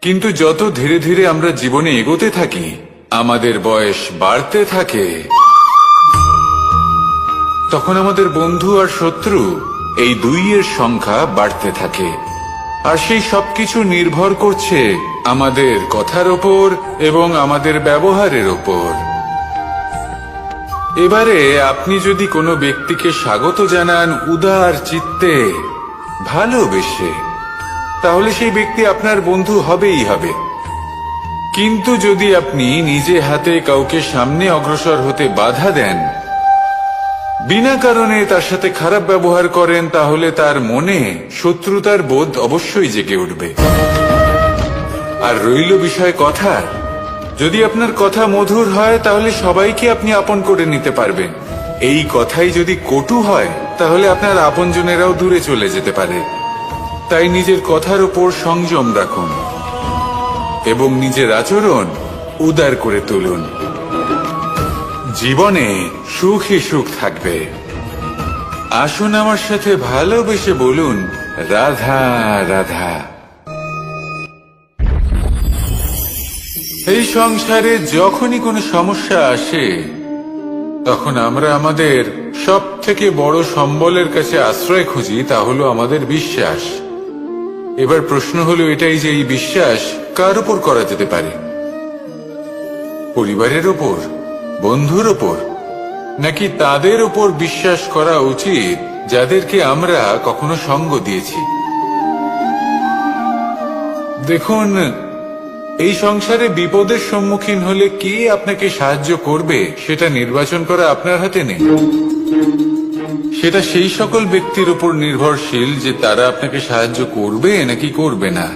S1: কিন্তু যত ধীরে ধীরে আমরা জীবনে এগোতে থাকি, আমাদের বয়স বাড়তে থাকে, তখন আমাদের বন্ধু আর শত্রু এই দুইয়ের সংখ্যা বাড়তে থাকে। আর সেই সবকিছু নির্ভর করছে আমাদের কথার ওপর এবং আমাদের ব্যবহারের ওপর। এবারে আপনি যদি কোনো ব্যক্তিকে স্বাগত জানান উদার চিত্তে, ভালোবেসে, তাহলে সেই ব্যক্তি আপনার বন্ধু হবেই হবে। কিন্তু যদি আপনি নিজে হাতে কাউকে সামনে অগ্রসর হতে বাধা দেন, বিনা কারণে তার সাথে খারাপ ব্যবহার করেন, তাহলে তার মনে শত্রুতার বোধ অবশ্যই জেগে উঠবে। আর রইল বিষয় কথার, যদি আপনার কথা মধুর হয় তাহলে সবাইকে আপনি আপন করে নিতে পারবেন। এই কথাই যদি কটু হয় তাহলে আপনার আপনজনেরাও দূরে চলে যেতে পারে। তাই নিজের কথার উপর সংযম রাখুন এবং নিজের আচরণ উদার করে তুলুন। জীবনে সুখী সুখ থাকবে। আসুন আমার সাথে ভালোবেসে বলুন, রাধা রাধা। এই সংসারে যখনই কোনো সমস্যা আসে, তখন আমরা আমাদের সব থেকে বড় সম্বলের কাছে আশ্রয় খুঁজি, তা হলো আমাদের বিশ্বাস। এবার প্রশ্ন হলো এটাই যে এই বিশ্বাস কার উপর করা যেতে পারে? পরিবারের ওপর, বন্ধুর ওপর, নাকি তাদের উপর বিশ্বাস করা উচিত যাদেরকে আমরা কখনো সঙ্গ দিয়েছি? দেখুন, এই সংসারে বিপদের সম্মুখীন হলে কে আপনাকে সাহায্য করবে সেটা নির্বাচন করা আপনার হাতে নেই। সেটা সেই সকল ব্যক্তির উপর নির্ভরশীল যে তারা আপনাকে সাহায্য করবে নাকি করবে না।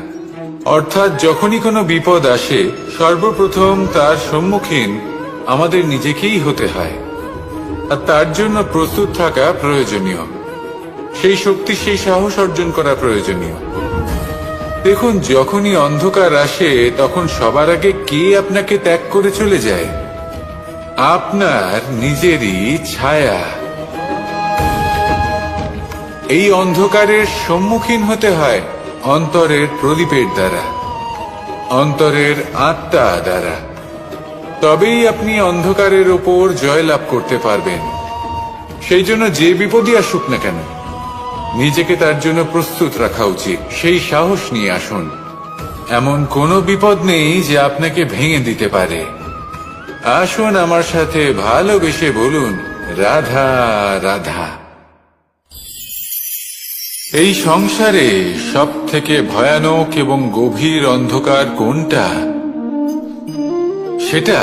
S1: অর্থাৎ যখনই কোনো বিপদ আসে, সর্বপ্রথম তার সম্মুখীন আমাদের নিজেকেই হতে হয়। আর তার জন্য প্রস্তুত থাকা প্রয়োজনীয়, সেই শক্তি, সেই সাহস অর্জন করা প্রয়োজনীয়। দেখুন, যখনই অন্ধকার আসে তখন সবার আগে কে আপনাকে ত্যাগ করে চলে যায়? আপনার নিজেরই ছায়া। এই অন্ধকারের সম্মুখীন হতে হয় অন্তরের প্রদীপের দ্বারা, অন্তরের আত্মা দ্বারা। তবেই আপনি অন্ধকারের ওপর জয়লাভ করতে পারবেন। সেই জন্য যে বিপদই আসুক না কেন, নিজেকে তার জন্য প্রস্তুত রাখা উচিত। সেই সাহস নিয়ে আসুন। এমন কোনো বিপদ নেই যে আপনাকে ভেঙে দিতে পারে। আসুন আমার সাথে ভালোবেসে বলুন, রাধা রাধা। এই সংসারে সব থেকে ভয়ানক এবং গভীর অন্ধকার কোনটা? সেটা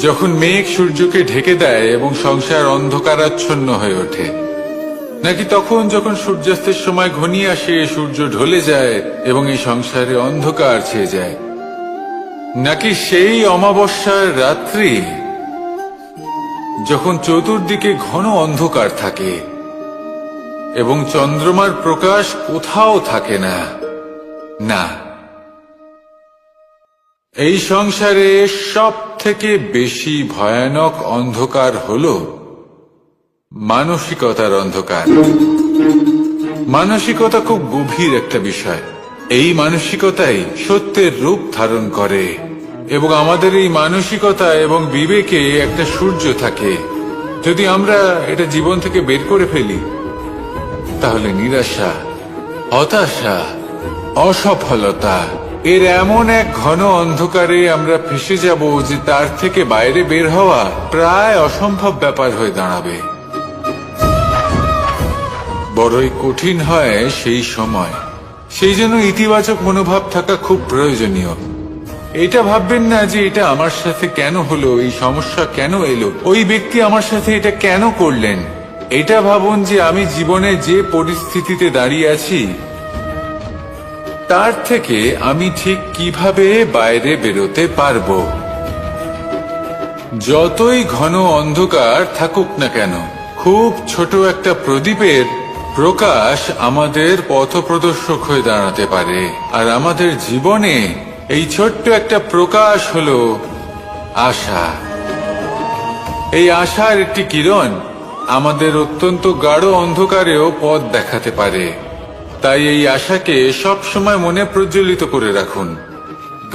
S1: যখন মেঘ সূর্যকে ঢেকে দেয় এবং সংসার অন্ধকারাচ্ছন্ন হয়ে ওঠে, নাকি তখন যখন সূর্যাস্তের সময় ঘনিয়ে আসে, সূর্য ঢলে যায় এবং এই সংসারে অন্ধকার ছেয়ে যায়, নাকি সেই অমাবস্যার রাত্রি যখন চতুর্দিকে ঘন অন্ধকার থাকে এবং চন্দ্রমার প্রকাশ কোথাও থাকে না? না, এই সংসারে সব থেকে বেশি ভয়ানক অন্ধকার হলো মানসিকতার অন্ধকার। মানসিকতা খুব গভীর একটা বিষয়। এই মানসিকতাই সত্যের রূপ ধারণ করে এবং আমাদের এই মানসিকতা এবং বিবেকে একটা সূর্য থাকে। যদি আমরা এটা জীবন থেকে বের করে ফেলি, তাহলে নিরাশা, হতাশা, অসফলতা এর এমন এক ঘন অন্ধকারে আমরা ফেসে যাব যে তার থেকে বাইরে বের হওয়া প্রায় অসম্ভব ব্যাপার হয়ে দাঁড়াবে। বড়ই কঠিন হয় সেই সময়। সেই জন্য ইতিবাচক মনোভাব থাকা খুব প্রয়োজনীয়। এটা ভাববেন না যে এটা আমার সাথে কেন হলো, এই সমস্যা কেন এলো, ওই ব্যক্তি আমার সাথে এটা কেন করলেন। এটা ভাবুন যে আমি জীবনে যে পরিস্থিতিতে দাঁড়িয়ে আছি তার থেকে আমি ঠিক কিভাবে বাইরে বেরোতে পারবো। যতই ঘন অন্ধকার থাকুক না কেন, খুব ছোট একটা প্রদীপের প্রকাশ আমাদের পথপ্রদর্শক হয়ে দাঁড়াতে পারে, আর আমাদের জীবনে এই ছোট্ট একটা প্রকাশ হলো আশা। এই আশার একটি কিরণ আমাদের অত্যন্ত গাঢ় অন্ধকারেও পথ দেখাতে পারে। তাই এই আশাকে সব সময় মনে প্রজ্বলিত করে রাখুন।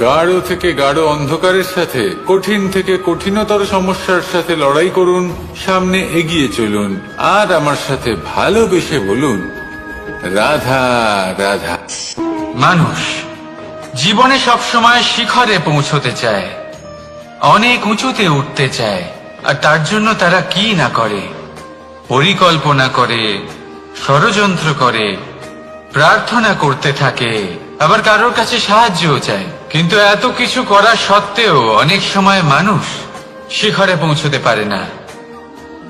S1: গাঢ় থেকে গাঢ় অন্ধকারের সাথে, কঠিন থেকে কঠিনতর সমস্যার সাথে লড়াই করুন, সামনে এগিয়ে চলুন, আর আমার সাথে ভালোবেসে বলুন, রাধা রাধা।
S2: মানুষ জীবনে সবসময় শিখরে পৌঁছতে চায়, অনেক উঁচুতে উঠতে চায়, আর তার জন্য তারা কি না করে, পরিকল্পনা করে, ষড়যন্ত্র করে, প্রার্থনা করতে থাকে, আবার কারোর কাছে সাহায্যও চায়। কিন্তু এত কিছু করা সত্ত্বেও অনেক সময় মানুষ শিখরে পৌঁছতে পারে না।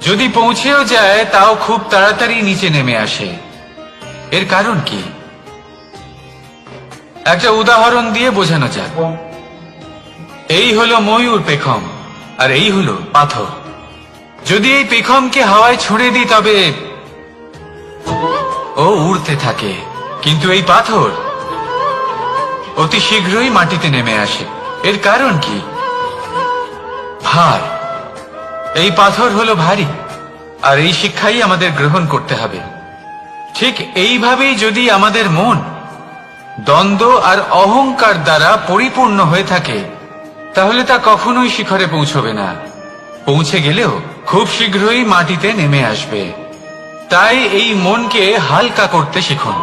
S2: যদি পৌঁছেও যায় তাও খুব তাড়াতাড়ি নিচে নেমে আসে। এর কারণ কি? একটা উদাহরণ দিয়ে বোঝানো যাক। এই হলো ময়ূর পেখম, আর এই হলো পাথর। যদি এই পেখমকে হাওয়ায় ছুঁড়ে দিই তবে ও উড়তে থাকে, কিন্তু এই পাথর অতি শীঘ্রই মাটিতে নেমে আসে। এর কারণ কি? ভার। এই পাথর হলো ভারী, আর এই শিক্ষাই আমাদের গ্রহণ করতে হবে। ঠিক এইভাবেই যদি আমাদের মন দ্বন্দ্ব আর অহংকার দ্বারা পরিপূর্ণ হয়ে থাকে, তাহলে তা কখনোই শিখরে পৌঁছবে না। পৌঁছে গেলেও খুব শীঘ্রই মাটিতে নেমে আসবে। তাই এই মনকে হালকা করতে শিখুন,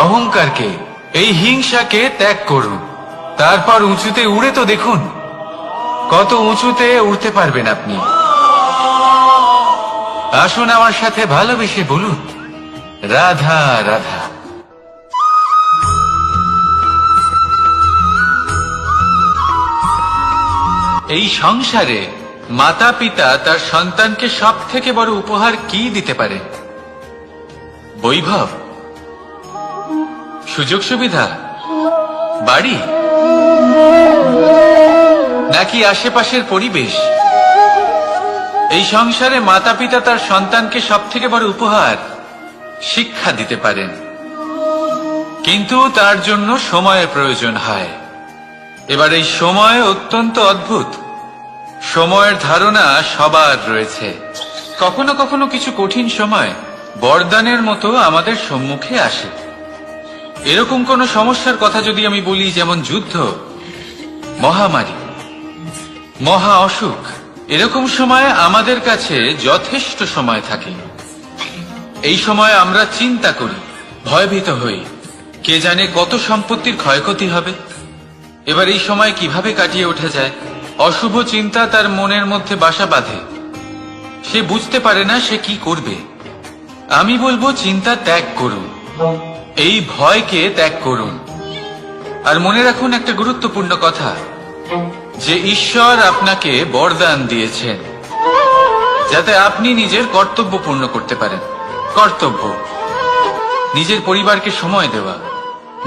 S2: অহংকারকে, এই হিংসাকে ত্যাগ করুন। তারপর উঁচুতে উড়ে তো দেখুন কত উঁচুতে উড়তে পারবেন আপনি। আসুন আমার সাথে ভালোবেসে বলুন, রাধা রাধা। এই সংসারে মাতা পিতা তার সন্তানকে সব থেকে বড় উপহার কি দিতে পারে? বৈভব, সুযোগ সুবিধা, বাড়ি, নাকি আশেপাশের পরিবেশ? এই সংসারে মাতা পিতা তার সন্তানকে সব থেকে বড় উপহার শিক্ষা দিতে পারেন, কিন্তু তার জন্য সময়ের প্রয়োজন হয়। এবার এই সময় অত্যন্ত অদ্ভুত। সময়ের ধারণা সবার রয়েছে। কখনো কখনো কিছু কঠিন সময় বরদানের মতো আমাদের সম্মুখে আসে। এরকম কোন সমস্যার কথা যদি আমি বলি, যেমন যুদ্ধ, মহামারী, মহা অসুখ, এরকম সময় আমাদের কাছে যথেষ্ট সময় থাকে। এই সময় আমরা চিন্তা করি, ভয়ভীত হই, কে জানে কত সম্পত্তির ক্ষয়ক্ষতি হবে। এবার এই সময় কিভাবে কাটিয়ে ওঠা যায়? অশুভ চিন্তা তার মনের মধ্যে বাসা বাঁধে। সে বুঝতে পারে না সে কি করবে। আমি বলবো, চিন্তা ত্যাগ করুন, এই ভয়কে ত্যাগ করুন। আর মনে রাখুন একটা গুরুত্বপূর্ণ কথা, যে ঈশ্বর আপনাকে বরদান দিয়েছেন যাতে আপনি নিজের কর্তব্য পূর্ণ করতে পারেন। কর্তব্য, নিজের পরিবারকে সময় দেওয়া,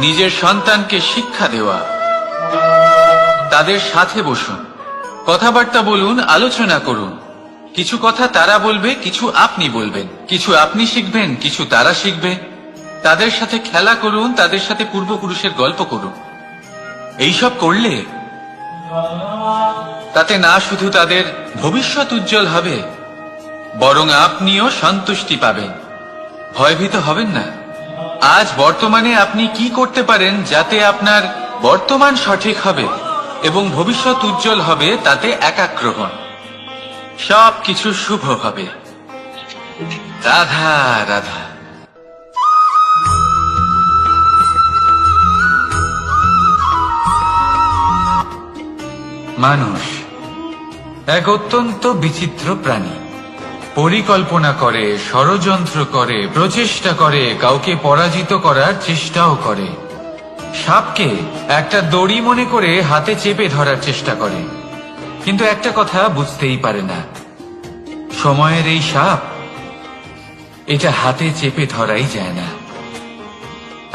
S2: নিজের সন্তানকে শিক্ষা দেওয়া। তাদের সাথে বসুন, কথাবার্তা বলুন, আলোচনা করুন। কিছু কথা তারা বলবে, কিছু আপনি বলবেন, কিছু আপনি শিখবেন, কিছু তারা শিখবে। তাদের সাথে খেলা করুন, তাদের সাথে পূর্বপুরুষের গল্প করুন। এইসব করলে তাতে না শুধু তাদের ভবিষ্যৎ উজ্জ্বল হবে, বরং আপনিও সন্তুষ্টি পাবেন। ভয়ভীত হবেন না। আজ বর্তমানে আপনি কি করতে পারেন যাতে আপনার বর্তমান সঠিক হবে এবং ভবিষ্যৎ উজ্জ্বল হবে, তাতে একাগ্র হন। সবকিছু শুভ হবে। রাধা রাধা। মানুষ এক অত্যন্ত বিচিত্র প্রাণী। পরিকল্পনা করে, ষড়যন্ত্র করে, প্রচেষ্টা করে, কাউকে পরাজিত করার চেষ্টাও করে। সাপকে একটা দড়ি মনে করে হাতে চেপে ধরার চেষ্টা করে, কিন্তু একটা কথা বুঝতেই পারে না, সময়ের এই সাপ, এটা হাতে চেপে ধরাই যায় না।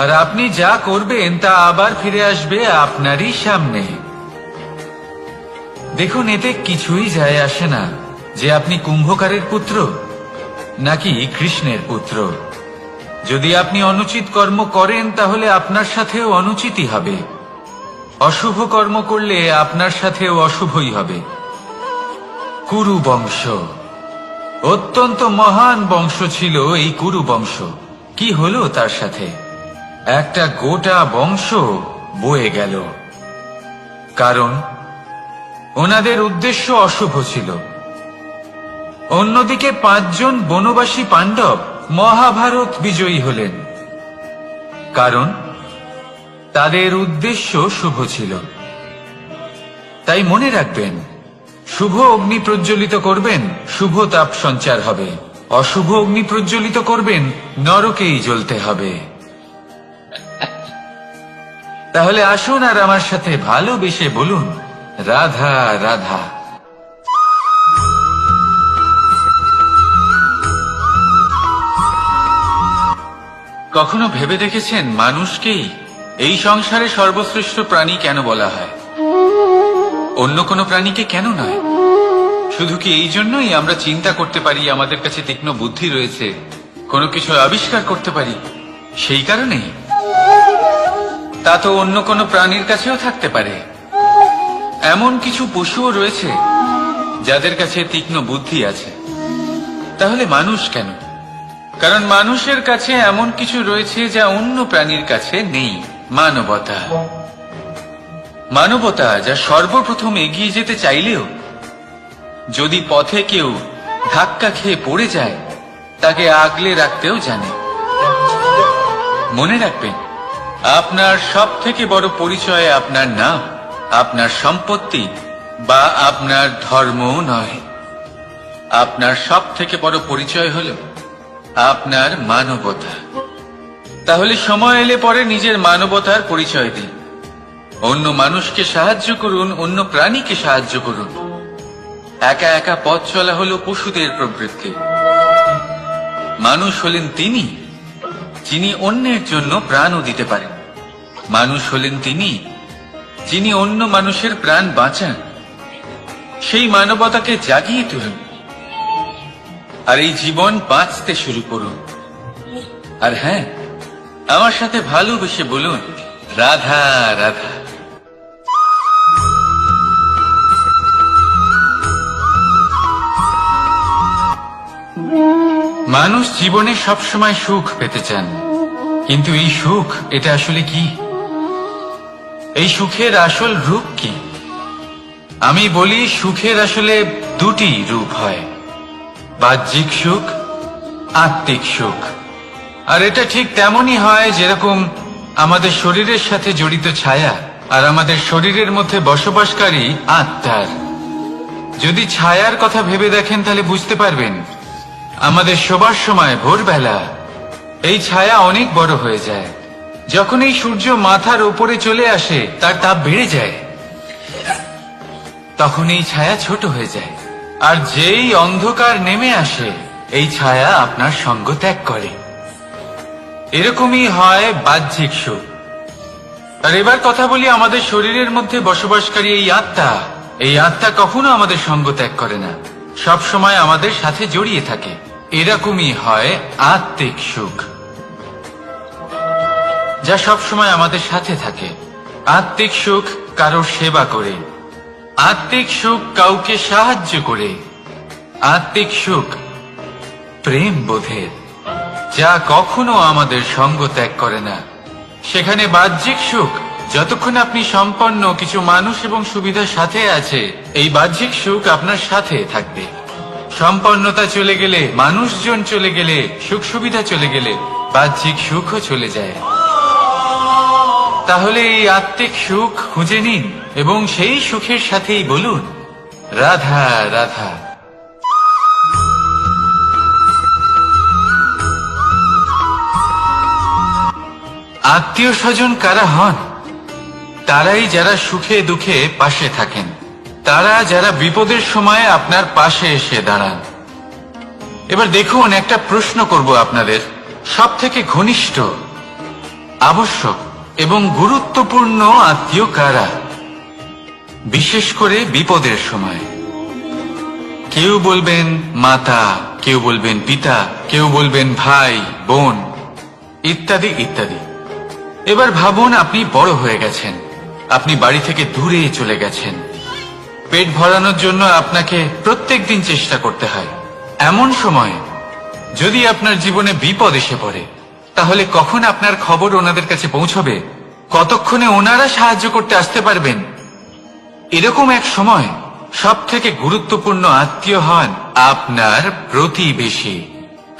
S2: আর আপনি যা করবেন তা আবার ফিরে আসবে আপনারই সামনে। দেখুন, এতে কিছুই যায় আসে না যে আপনি কুম্ভকারের পুত্র নাকি কৃষ্ণের পুত্র। যদি আপনি অনুচিত কর্ম করেন তাহলে আপনার সাথেও অনুচিতই হবে। অশুভ কর্ম করলে আপনার সাথেও অশুভই হবে। কুরু বংশ অত্যন্ত মহান বংশ ছিল এই কুরু বংশ। কি হলো তার সাথে? একটা গোটা বংশ বয়ে গেল। কারণ ওনাদের উদ্দেশ্য অশুভ ছিল। অন্যদিকে 5 জন বনবাসী পাণ্ডব মহাভারত বিজয়ী হলেন, কারণ তাদের উদ্দেশ্য শুভ ছিল। তাই মনে রাখবেন, শুভ অগ্নি প্রজ্বলিত করবেন, শুভ তাপ সঞ্চার হবে। অশুভ অগ্নি প্রজ্বলিত করবেন, নরকেই জ্বলতে হবে। তাহলে আসুন আর আমার সাথে ভালোবেসে বলুন, রাধা রাধা। কখনো ভেবে দেখেছেন মানুষকেই এই সংসারে সর্বশ্রেষ্ঠ প্রাণী কেন বলা হয়? অন্য কোনো প্রাণীকে কেন নয়? শুধু কি এই জন্যই আমরা চিন্তা করতে পারি, আমাদের কাছে তীক্ষ্ণ বুদ্ধি রয়েছে, কোনো কিছু আবিষ্কার করতে পারি, সেই কারণেই? তা তো অন্য কোনো প্রাণীর কাছেও থাকতে পারে। এমন কিছু পশুও রয়েছে যাদের কাছে তীক্ষ্ণ বুদ্ধি আছে। তাহলে মানুষ কেন? কারণ মানুষের কাছে এমন কিছু রয়েছে যা অন্য প্রাণীর কাছে নেই। মানবতা। মানবতা যা সর্বপ্রথম এগিয়ে যেতে চাইলেও যদি পথে কেউ ধাক্কা খেয়ে পড়ে যায়, তাকে আগলে রাখতেও জানে। মনে রাখবেন, আপনার সব থেকে বড় পরিচয় আপনার নাম, আপনার সম্পত্তি বা আপনার ধর্ম নয়। আপনার সব থেকে বড় পরিচয় হল আপনার মানবতা। তাহলে সময় এলে পরে নিজের মানবতার পরিচয় দিন। অন্য মানুষকে সাহায্য করুন, অন্য প্রাণীকে সাহায্য করুন। একা একা পথ চলা হলো পশুদের প্রবৃত্তি। মানুষ হলেন তিনি যিনি অন্যের জন্য প্রাণও দিতে পারেন। মানুষ হলেন তিনি যিনি অন্য মানুষের প্রাণ বাঁচান। সেই মানবতাকে জাগিয়ে তুলুন আর এই জীবন বাঁচতে শুরু করুন। আর হ্যাঁ, আমার সাথে ভালোবেসে বলুন, রাধা রাধা। মানুষ জীবনে সবসময় সুখ পেতে চান, কিন্তু এই সুখ, এটা আসলে কি? এই সুখের আসল রূপ কি? আমি বলি, সুখের আসলে দুটি রূপ হয়, বাহ্যিক সুখ, আত্মিক সুখ। আর এটা ঠিক তেমনই হয় যেরকম আমাদের শরীরের সাথে জড়িত ছায়া আর আমাদের শরীরের মধ্যে বসবাসকারী আত্মার। যদি ছায়ার কথা ভেবে দেখেন তাহলে বুঝতে পারবেন, আমাদের শোবার সময় ভোরবেলা এই ছায়া অনেক বড় হয়ে যায়। যখন এই সূর্য মাথার উপরে চলে আসে, তার তাপ বেড়ে যায়, তখন এই ছায়া ছোট হয়ে যায়। আর যেই অন্ধকার নেমে আসে, এই ছায়া আপনার সঙ্গ ত্যাগ করে। এরকমই হয় বাহ্যিক সুখ। আর এবার কথা বলি আমাদের শরীরের মধ্যে বসবাসকারী এই আত্মা। এই আত্মা কখনো আমাদের সঙ্গ ত্যাগ করে না, সব সময় আমাদের সাথে জড়িয়ে থাকে। এরকমই হয় আত্মিক সুখ, যা সব সময় আমাদের সাথে থাকে। আত্মিক সুখ কারোর সেবা করে, আত্মিক সুখ কাউকে সাহায্য করে, আত্মিক সুখ প্রেম বোধের, যা কখনো আমাদের সঙ্গ ত্যাগ করে না। সেখানে বাহ্যিক সুখ, যতক্ষণ আপনি সম্পন্ন কিছু মানুষ এবং সুবিধার সাথে আছে, এই বাহ্যিক সুখ আপনার সাথে থাকবে। সম্পন্নতা চলে গেলে, মানুষজন চলে গেলে, সুখ সুবিধা চলে গেলে, বাহ্যিক সুখও চলে যায়। তাহলে এই আত্মিক সুখ খুঁজে নিন এবং সেই সুখের সাথেই বলুন, রাধা রাধা। আত্মীয় স্বজন কারা হন? তারাই যারা সুখে দুঃখে পাশে থাকেন, তারা যারা বিপদের সময় আপনার পাশে এসে দাঁড়ান। এবার দেখুন, একটা প্রশ্ন করব আপনাদের, সব থেকে ঘনিষ্ঠ, আবশ্যক এবং গুরুত্বপূর্ণ আত্মীয় কারা, বিশেষ করে বিপদের সময়? কেউ বলবেন মাতা, কেউ বলবেন পিতা, কেউ বলবেন ভাই বোন, ইত্যাদি ইত্যাদি। এবার ভাবুন আপনি বড় হয়ে গেছেন, আপনি বাড়ি থেকে দূরে চলে গেছেন। পেট ভরানোর জন্য আপনাকে প্রত্যেকদিন চেষ্টা করতে হয়। এমন সময় যদি আপনার জীবনে বিপদ এসে পড়ে, তাহলে কখন আপনার খবর ওনাদের কাছে পৌঁছবে? কতক্ষণে ওনারা সাহায্য করতে আসতে পারবেন? এরকম এক সময় সব থেকে গুরুত্বপূর্ণ আত্মীয় হন আপনার প্রতিবেশী,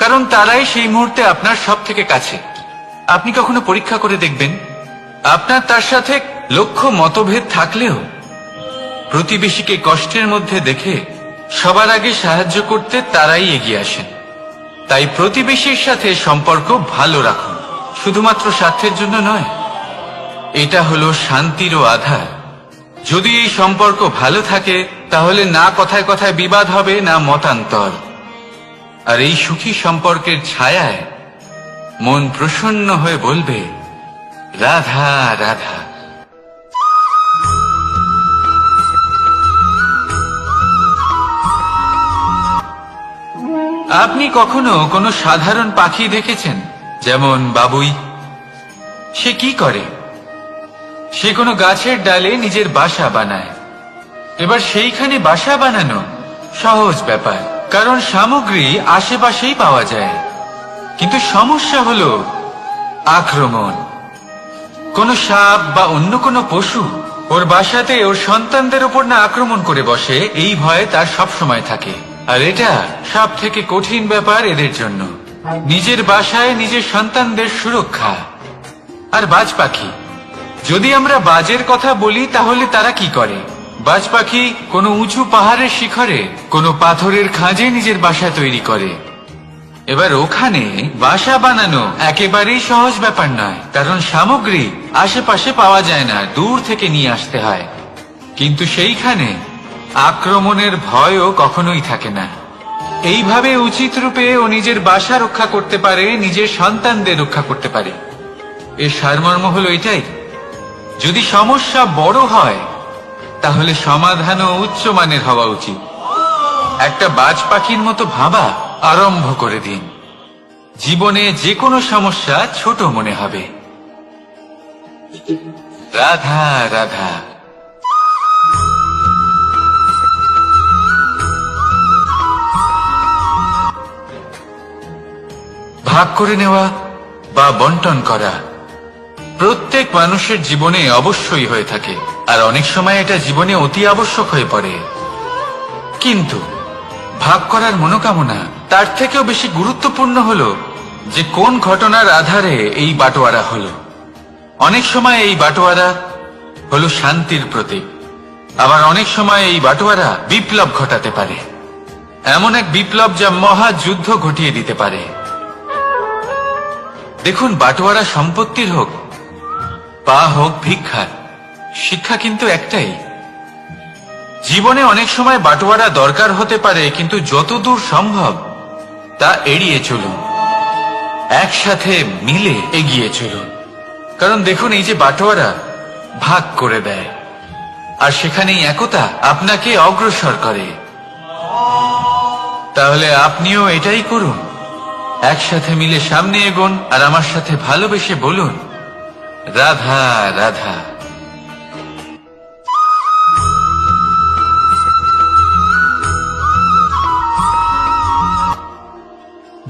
S2: কারণ তারাই সেই মুহূর্তে আপনার সব থেকে কাছে। আপনি কখনো পরীক্ষা করে দেখবেন, আপনার তার সাথে লক্ষ্য মতভেদ থাকলেও প্রতিবেশীকে কষ্টের মধ্যে দেখে সবার আগে সাহায্য করতে তারাই এগিয়ে আসেন। তাই প্রতিবেশীর সাথে সম্পর্ক ভালো রাখুন, শুধুমাত্র স্বার্থের জন্য নয়। এটা হলো শান্তিরও আধার। যদি এই সম্পর্ক ভালো থাকে, তাহলে না কথায় কথায় বিবাদ হবে, না মতান্তর। আর এই সুখী সম্পর্কের ছায়ায় মন প্রসন্ন হয়ে বলবে, রাধা রাধা। আপনি কখনো কোনো সাধারণ পাখি দেখেছেন? যেমন বাবুই। সে কি করে? সে কোনো গাছের ডালে নিজের বাসা বানায়। এবার সেইখানে বাসা বানানো সহজ ব্যাপার, কারণ সামগ্রী আশেপাশেই পাওয়া যায়। কিন্তু সমস্যা হলো আক্রমণ। কোন সাপ বা অন্য কোনো পশু ওর বাসাতে ওর সন্তানদের উপর না আক্রমণ করে বসে, এই ভয়ে তার সব সময় থাকে। আর এটা সব থেকে কঠিন ব্যাপার এদের জন্য, নিজের বাসায় নিজের সন্তানদের সুরক্ষা। আর বাজ পাখি, যদি আমরা বাজের কথা বলি, তাহলে তারা কি করে? বাজ পাখি কোনো উঁচু পাহাড়ের শিখরে, কোনো পাথরের খাঁজে নিজের বাসা তৈরি করে। এবার ওখানে বাসা বানানো একেবারেই সহজ ব্যাপার নয়, কারণ সামগ্রী আশেপাশে পাওয়া যায় না, দূর থেকে নিয়ে আসতে হয়। কিন্তু সেইখানে আক্রমণের ভয়ও কখনোই থাকে না। এইভাবে উচিত রূপে ও নিজের বাসা রক্ষা করতে পারে, নিজের সন্তানদের রক্ষা করতে পারে। এর সারমর্ম হলো এটাই, যদি সমস্যা বড় হয়, তাহলে সমাধানও উচ্চমানের হওয়া উচিত। একটা বাজ পাখির মতো ভাবা আরম্ভ করে দিন। জীবনে যে কোনো সমস্যা ছোট মনে হবে। রাধা রাধা। ভাগ করে নেওয়া বা বন্টন করা প্রত্যেক মানুষের জীবনে অবশ্যই হয়ে থাকে, আর অনেক সময় এটা জীবনে অতি আবশ্যক হয়ে পড়ে। কিন্তু ভাগ করার মনোকামনা তার থেকেও বেশি গুরুত্বপূর্ণ হলো যে কোন ঘটনার আধারে এই বাটোয়ারা হলো। অনেক সময় এই বাটোয়ারা হলো শান্তির প্রতীক, আবার অনেক সময় এই বাটোয়ারা বিপ্লব ঘটাতে পারে, এমন এক বিপ্লব যা মহাযুদ্ধ ঘটিয়ে দিতে পারে। দেখুন, বাটোয়ারা সম্পত্তির হোক বা হোক ভিক্ষার, শিক্ষা কিন্তু একটাই। জীবনে অনেক সময় বাটোয়ারা দরকার হতে পারে, কিন্তু যতদূর সম্ভব তা এড়িয়ে চলুন, একসাথে মিলে এগিয়ে চলুন। কারণ দেখুন, এই যে বাটোয়ারা ভাগ করে দেয়, আর সেখানেই একতা আপনাকে অগ্রসর করে। তাহলে আপনিও এটাই করুন, একসাথে মিলে সামনে এগোন, আর আমার সাথে ভালোবেসে বলুন, রাধা রাধা।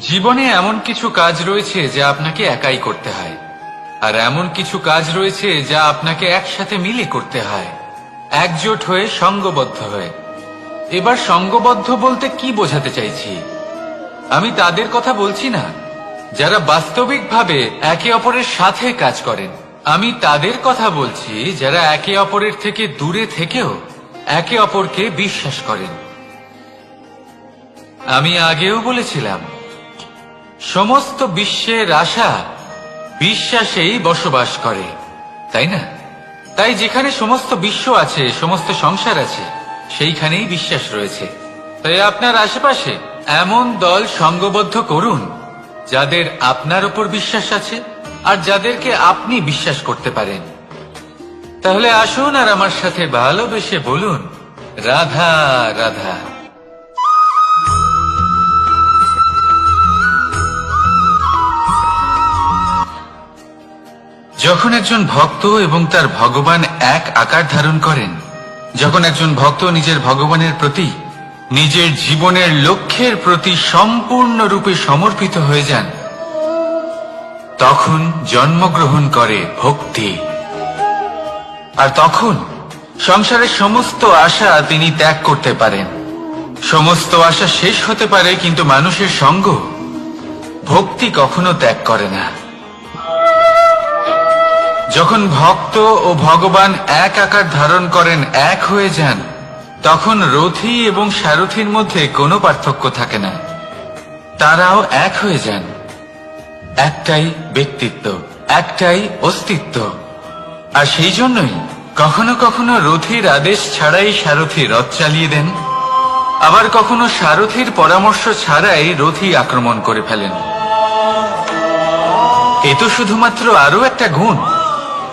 S2: জীবনে এমন কিছু কাজ রয়েছে যা আপনাকে একাই করতে হয়, আর এমন কিছু কাজ রয়েছে যা আপনাকে একসাথে মিলে করতে হয়, একজোট হয়ে, সঙ্গবদ্ধ হয়ে। এবার সঙ্গবদ্ধ বলতে কি বোঝাতে চাইছি? আমি তাদের কথা বলছি না যারা বাস্তবিকভাবে একে অপরের সাথে কাজ করেন। আমি তাদের কথা বলছি যারা একে অপরের থেকে দূরে থেকেও একে অপরকে বিশ্বাস করেন। আমি আগেও বলেছিলাম, সমস্ত বিশ্বের আশা বিশ্বাসেই বসবাস করে, তাই না? তাই যেখানে সমস্ত বিশ্ব আছে, সমস্ত সংসার আছে, সেইখানেই বিশ্বাস রয়েছে। তাই আপনার আশেপাশে এমন দল সঙ্গবদ্ধ করুন যাদের আপনার উপর বিশ্বাস আছে, আর যাদেরকে আপনি বিশ্বাস করতে পারেন। তাহলে আসুন আর আমার সাথে ভালোবেসে বলুন, রাধা রাধা। যখন একজন ভক্ত এবং তার ভগবান এক আকার ধারণ করেন, যখন একজন ভক্ত নিজের ভগবানের প্রতি, নিজের জীবনের লক্ষ্যের প্রতি সম্পূর্ণরূপে সমর্পিত হয়ে যান, তখন জন্মগ্রহণ করে ভক্তি। আর তখন সংসারের সমস্ত আশা তিনি ত্যাগ করতে পারেন। সমস্ত আশা শেষ হতে পারে, কিন্তু মানুষের সঙ্গ ভক্তি কখনো ত্যাগ করে না। যখন ভক্ত ও ভগবান এক আকার ধারণ করেন, এক হয়ে যান, তখন রথী এবং সারথীর মধ্যে কোনো পার্থক্য থাকে না। তারাও এক হয়ে যান। একটাই ব্যক্তিত্ব, একটাই অস্তিত্ব। আর সেই জন্যই কখনো কখনো রথীর আদেশ ছাড়াই সারথী রথ চালিয়ে দেন, আবার কখনো সারথীর পরামর্শ ছাড়াই রথী আক্রমণ করে ফেলেন। এ তো শুধুমাত্র আরো একটা গুণ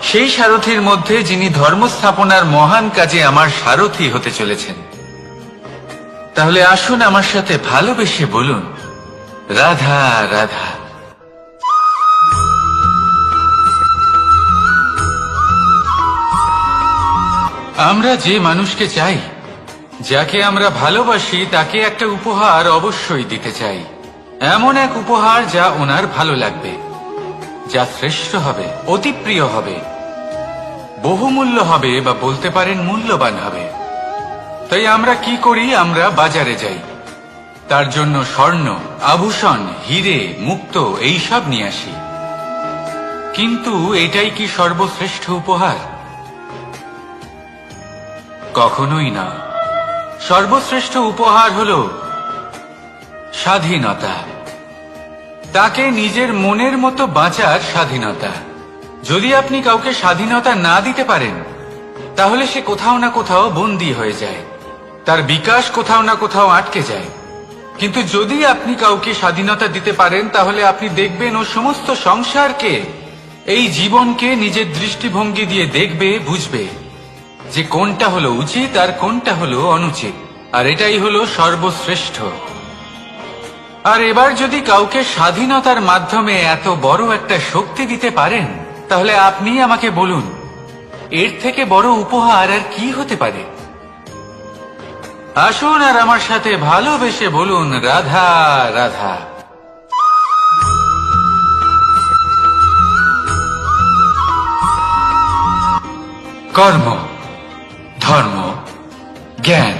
S2: সেই সারথীর মধ্যে, যিনি ধর্ম স্থাপনার মহান কাজে আমার সারথী হতে চলেছেন। তাহলে আসুন আমার সাথে ভালোবেসে বলুন, রাধা রাধা। আমরা যে মানুষকে চাই, যাকে আমরা ভালোবাসি, তাকে একটা উপহার অবশ্যই দিতে চাই। এমন এক উপহার যা ওনার ভালো লাগবে, যা শ্রেষ্ঠ হবে, অতি প্রিয় হবে, বহুমূল্য হবে, বা বলতে পারেন মূল্যবান হবে। তাই আমরা কি করি? আমরা বাজারে যাই, তার জন্য স্বর্ণ, আভূষণ, হিরে, মুক্ত এইসব নিয়ে আসি। কিন্তু এটাই কি সর্বশ্রেষ্ঠ উপহার? কখনোই না। সর্বশ্রেষ্ঠ উপহার হলো স্বাধীনতা, তাকে নিজের মনের মতো বাঁচার স্বাধীনতা। যদি আপনি কাউকে স্বাধীনতা না দিতে পারেন, তাহলে সে কোথাও না কোথাও বন্দী হয়ে যায়, তার বিকাশ কোথাও না কোথাও আটকে যায়। কিন্তু যদি আপনি কাউকে স্বাধীনতা দিতে পারেন, তাহলে আপনি দেখবেন ও সমস্ত সংসারকে, এই জীবনকে নিজের দৃষ্টিভঙ্গি দিয়ে দেখবে, বুঝবে যে কোনটা হলো উচিত আর কোনটা হলো অনুচিত। আর এটাই হলো সর্বশ্রেষ্ঠ। আর এবার যদি কাউকে স্বাধীনতার মাধ্যমে এত বড় একটা শক্তি দিতে পারেন, তাহলে আপনি আমাকে বলুন, এর থেকে বড় উপহার আর কি হতে পারে? আসুন আর আমার সাথে ভালোবেসে বলুন, রাধা রাধা। কর্ম, ধর্ম, জ্ঞান,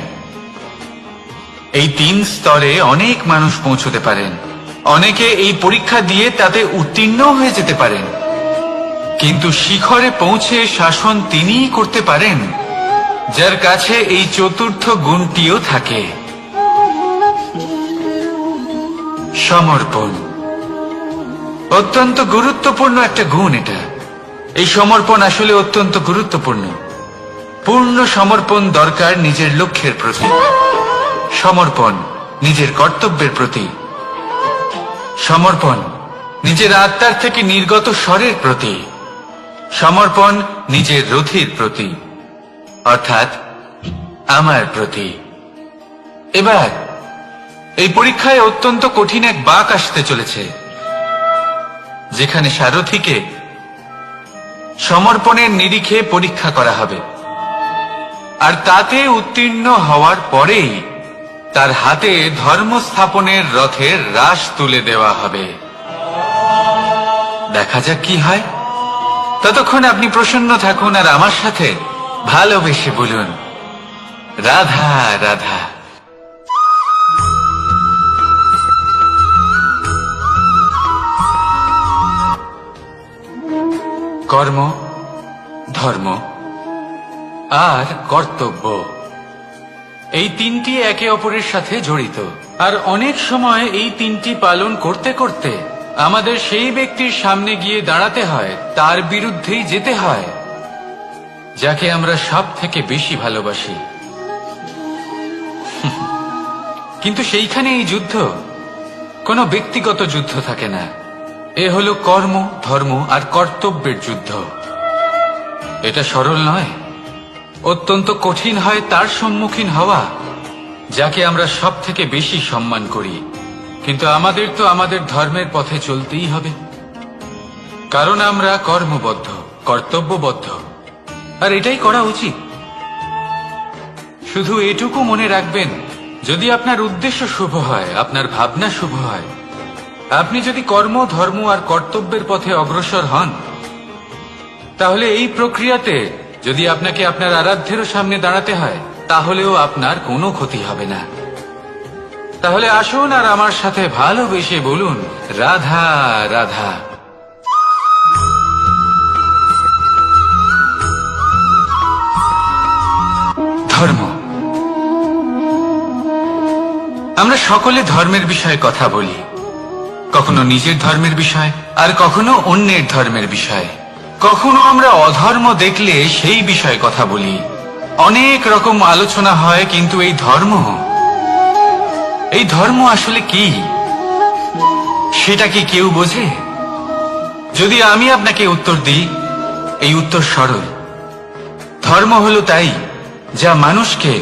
S2: এই তিন স্তরে অনেক মানুষ পৌঁছতে পারেন। অনেকে এই পরীক্ষা দিয়ে তাতে উত্তীর্ণ হয়ে যেতে পারেন, কিন্তু শিখরে পৌঁছে শাসন তিনিই করতে পারেন, যার কাছে এই চতুর্থ গুণটিও থাকে, সমর্পণ। অত্যন্ত গুরুত্বপূর্ণ একটা গুণ এটা। এই সমর্পণ আসলে অত্যন্ত গুরুত্বপূর্ণ। পূর্ণ সমর্পণ দরকার নিজের লক্ষ্যের প্রতি, সমর্পণ নিজের কর্তব্যের প্রতি, সমর্পণ নিজের আত্মার থেকে নির্গত স্বরের প্রতি, সমর্পণ নিজের রথীর প্রতি, অর্থাৎ আমার প্রতি। এবার এই পরীক্ষায় অত্যন্ত কঠিন এক বাঁক আসতে চলেছে, যেখানে সারথীকে সমর্পণের নিরিখে পরীক্ষা করা হবে। আর তাতে উত্তীর্ণ হওয়ার পরেই তার হাতে ধর্ম স্থাপনের রথের রাশ তুলে দেওয়া হবে। দেখা যাক কি হয়। ততক্ষণ আপনি প্রসন্ন থাকুন আর আমার সাথে ভালোবেসে বলুন, রাধা রাধা। কর্ম, ধর্ম আর কর্তব্য, এই তিনটি একে অপরের সাথে জড়িত। আর অনেক সময় এই তিনটি পালন করতে করতে আমাদের সেই ব্যক্তির সামনে গিয়ে দাঁড়াতে হয়, তার বিরুদ্ধেই যেতে হয়, যাকে আমরা সব থেকে বেশি ভালোবাসি। কিন্তু সেইখানে এই যুদ্ধ কোনো ব্যক্তিগত যুদ্ধ থাকে না। এ হলো কর্ম, ধর্ম আর কর্তব্যের যুদ্ধ। এটা সরল নয়, অত্যন্ত কঠিন হয় তার সম্মুখীন হওয়া, যাকে আমরা সব থেকে বেশি সম্মান করি। কিন্তু আমাদের তো আমাদের ধর্মের পথে চলতেই হবে, কারণ আমরা কর্মবদ্ধ। কর্তব্যবদ্ধ, আর এটাই করা উচিত। শুধু এটুকু মনে রাখবেন, যদি আপনার উদ্দেশ্য শুভ হয়, আপনার ভাবনা শুভ হয়, আপনি যদি কর্ম, ধর্ম আর কর্তব্যের পথে অগ্রসর হন, তাহলে এই প্রক্রিয়াতে যদি আপনাকে আপনার আরাধ্যেরও সামনে দাঁড়াতে হয়, তাহলেও আপনার কোনো ক্ষতি হবে না। তাহলে আসুন আর আমার সাথে ভালোবেসে বলুন, রাধা রাধা। ধর্ম। আমরা সকলে ধর্মের বিষয়ে কথা বলি, কখনো নিজের ধর্মের বিষয়, আর কখনো অন্যের ধর্মের বিষয়। কখনো আমরা অধর্ম দেখলে সেই বিষয়ে কথা বলি। অনেক রকম আলোচনা হয়, কিন্তু এই ধর্ম আসলে কি, সেটা কি কেউ বোঝে? যদি আমি আপনাকে উত্তর দিই, এই উত্তর সরল। ধর্ম হলো তাই যা মানুষকে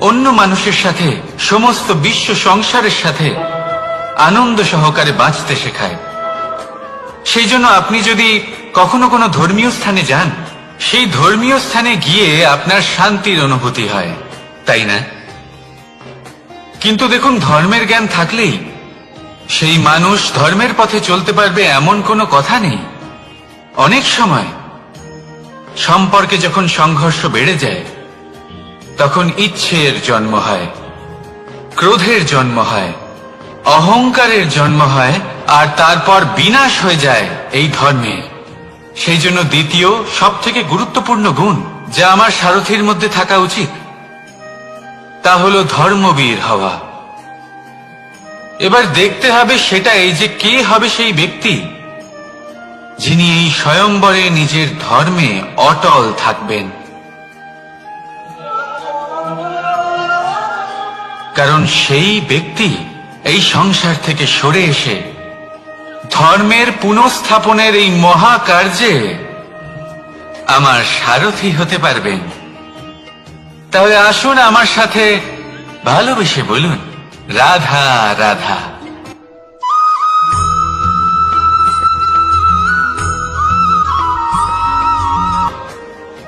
S2: অন্য মানুষের সাথে, সমস্ত বিশ্ব সংসারের সাথে আনন্দ সহকারে বাঁচতে শেখায়। সেই জন্য আপনি যদি কখনো কোনো ধর্মীয় স্থানে যান, সেই ধর্মীয় স্থানে গিয়ে আপনার শান্তির অনুভূতি হয়, তাই না? কিন্তু দেখুন, ধর্মের জ্ঞান থাকলেই সেই মানুষ ধর্মের পথে চলতে পারবে এমন কোনো কথা নেই। অনেক সময় সম্পর্কে যখন সংঘর্ষ বেড়ে যায়, তখন ইচ্ছের জন্ম হয়, ক্রোধের জন্ম হয়, অহংকারের জন্ম হয়, আর তারপর বিনাশ হয়ে যায় এই ধর্মের। সেই জন্য দ্বিতীয় সবথেকে গুরুত্বপূর্ণ গুণ যা আমার সারথীর মধ্যে থাকা উচিত, তা হলো ধর্মবীর হওয়া। এবার দেখতে হবে সেটা এই যে কে হবে সেই ব্যক্তি যিনি এই স্বয়ম্বরে নিজের ধর্মে অটল থাকবেন। কারণ সেই ব্যক্তি এই সংসার থেকে সরে এসে ধর্মের পুনঃস্থাপনের এই মহাকার্যে আমার সারথী হতে পারবেন। তাহলে আসুন আমার সাথে ভালোবেসে বলুন, রাধা রাধা।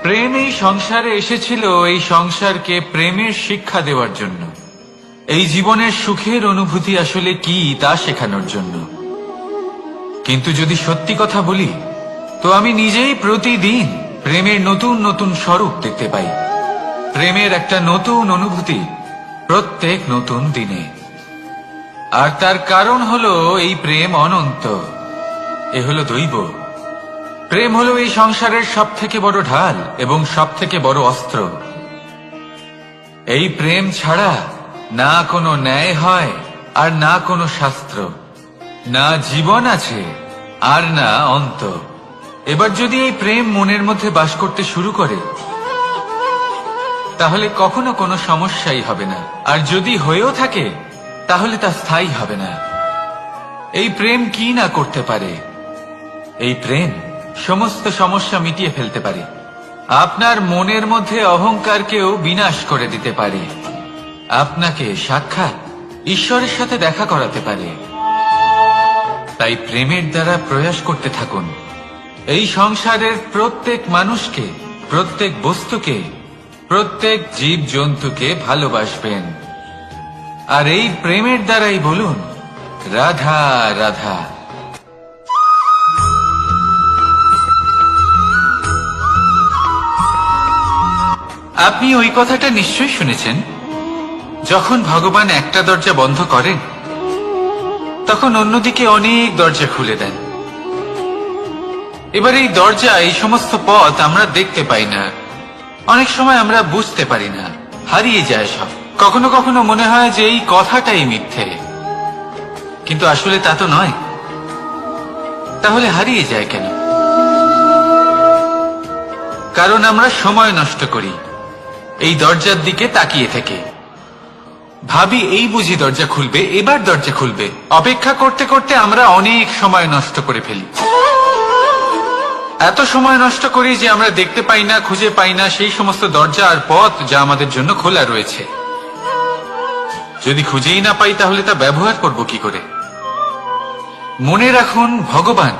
S2: প্রেম এই সংসারে এসেছিল এই সংসারকে প্রেমের শিক্ষা দেওয়ার জন্য, এই জীবনের সুখের অনুভূতি আসলে কি তা শেখানোর জন্য। কিন্তু যদি সত্যি কথা বলি, তো আমি নিজেই প্রতিদিন প্রেমের নতুন নতুন স্বরূপ দেখতে পাই। প্রেমের একটা নতুন অনুভূতি প্রত্যেক নতুন দিনে। আর তার কারণ হলো এই প্রেম অনন্ত, এ হলো দৈব। প্রেম হলো এই সংসারের সবথেকে বড় ঢাল এবং সবথেকে বড় অস্ত্র। এই প্রেম ছাড়া না কোনো ন্যায় হয়, আর না কোনো শাস্ত্র, না জীবন আছে, আর না অন্ত। এবার যদি এই প্রেম মনের মধ্যে বাস করতে শুরু করে, তাহলে কখনো কোনো সমস্যাই হবে না। আর যদি হয়েও থাকে, তাহলে তা স্থায়ী হবে না। এই প্রেম কি না করতে পারে? এই প্রেম সমস্ত সমস্যা মিটিয়ে ফেলতে পারে। আপনার মনের মধ্যে অহংকারকেও বিনাশ করে দিতে পারে। আপনাকে সাক্ষাৎ ঈশ্বরের সাথে দেখা করাতে পারে। তাই প্রেমের দ্বারা প্রয়াস করতে থাকুন। এই সংসারের প্রত্যেক মানুষকে, প্রত্যেক বস্তুকে, প্রত্যেক জীব জন্তুকে ভালোবাসবেন। আর এই প্রেমের দ্বারাই বলুন, রাধা রাধা। আপনি ওই কথাটা নিশ্চয়ই শুনেছেন, যখন ভগবান একটা দরজা বন্ধ করেন, তখন অন্যদিকে অনেক দরজা খুলে দেন। এবার এই দরজা, এই সমস্ত পথ আমরা দেখতে পাই না। অনেক সময় আমরা বুঝতে পারি না, হারিয়ে যায় সব। কখনো কখনো মনে হয় যে এই কথাটাই মিথ্যে, কিন্তু আসলে তা তো নয়। তাহলে হারিয়ে যায় কেন? কারণ আমরা সময় নষ্ট করি এই দরজার দিকে তাকিয়ে থেকে। ভাবি এই বুঝি দরজা খুলবে, এবার দরজা খুলবে। অপেক্ষা করতে করতে আমরা অনেক সময় নষ্ট করে ফেলি। এত সময় নষ্ট করি যে আমরা দেখতে পাই না, খুঁজে পাই না সেই সমস্ত দরজা আর পথ যা আমাদের জন্য খোলা রয়েছে। যদি খুঁজেই না পাই, তাহলে তা ব্যবহার করব কি করে? মনে রাখুন, ভগবান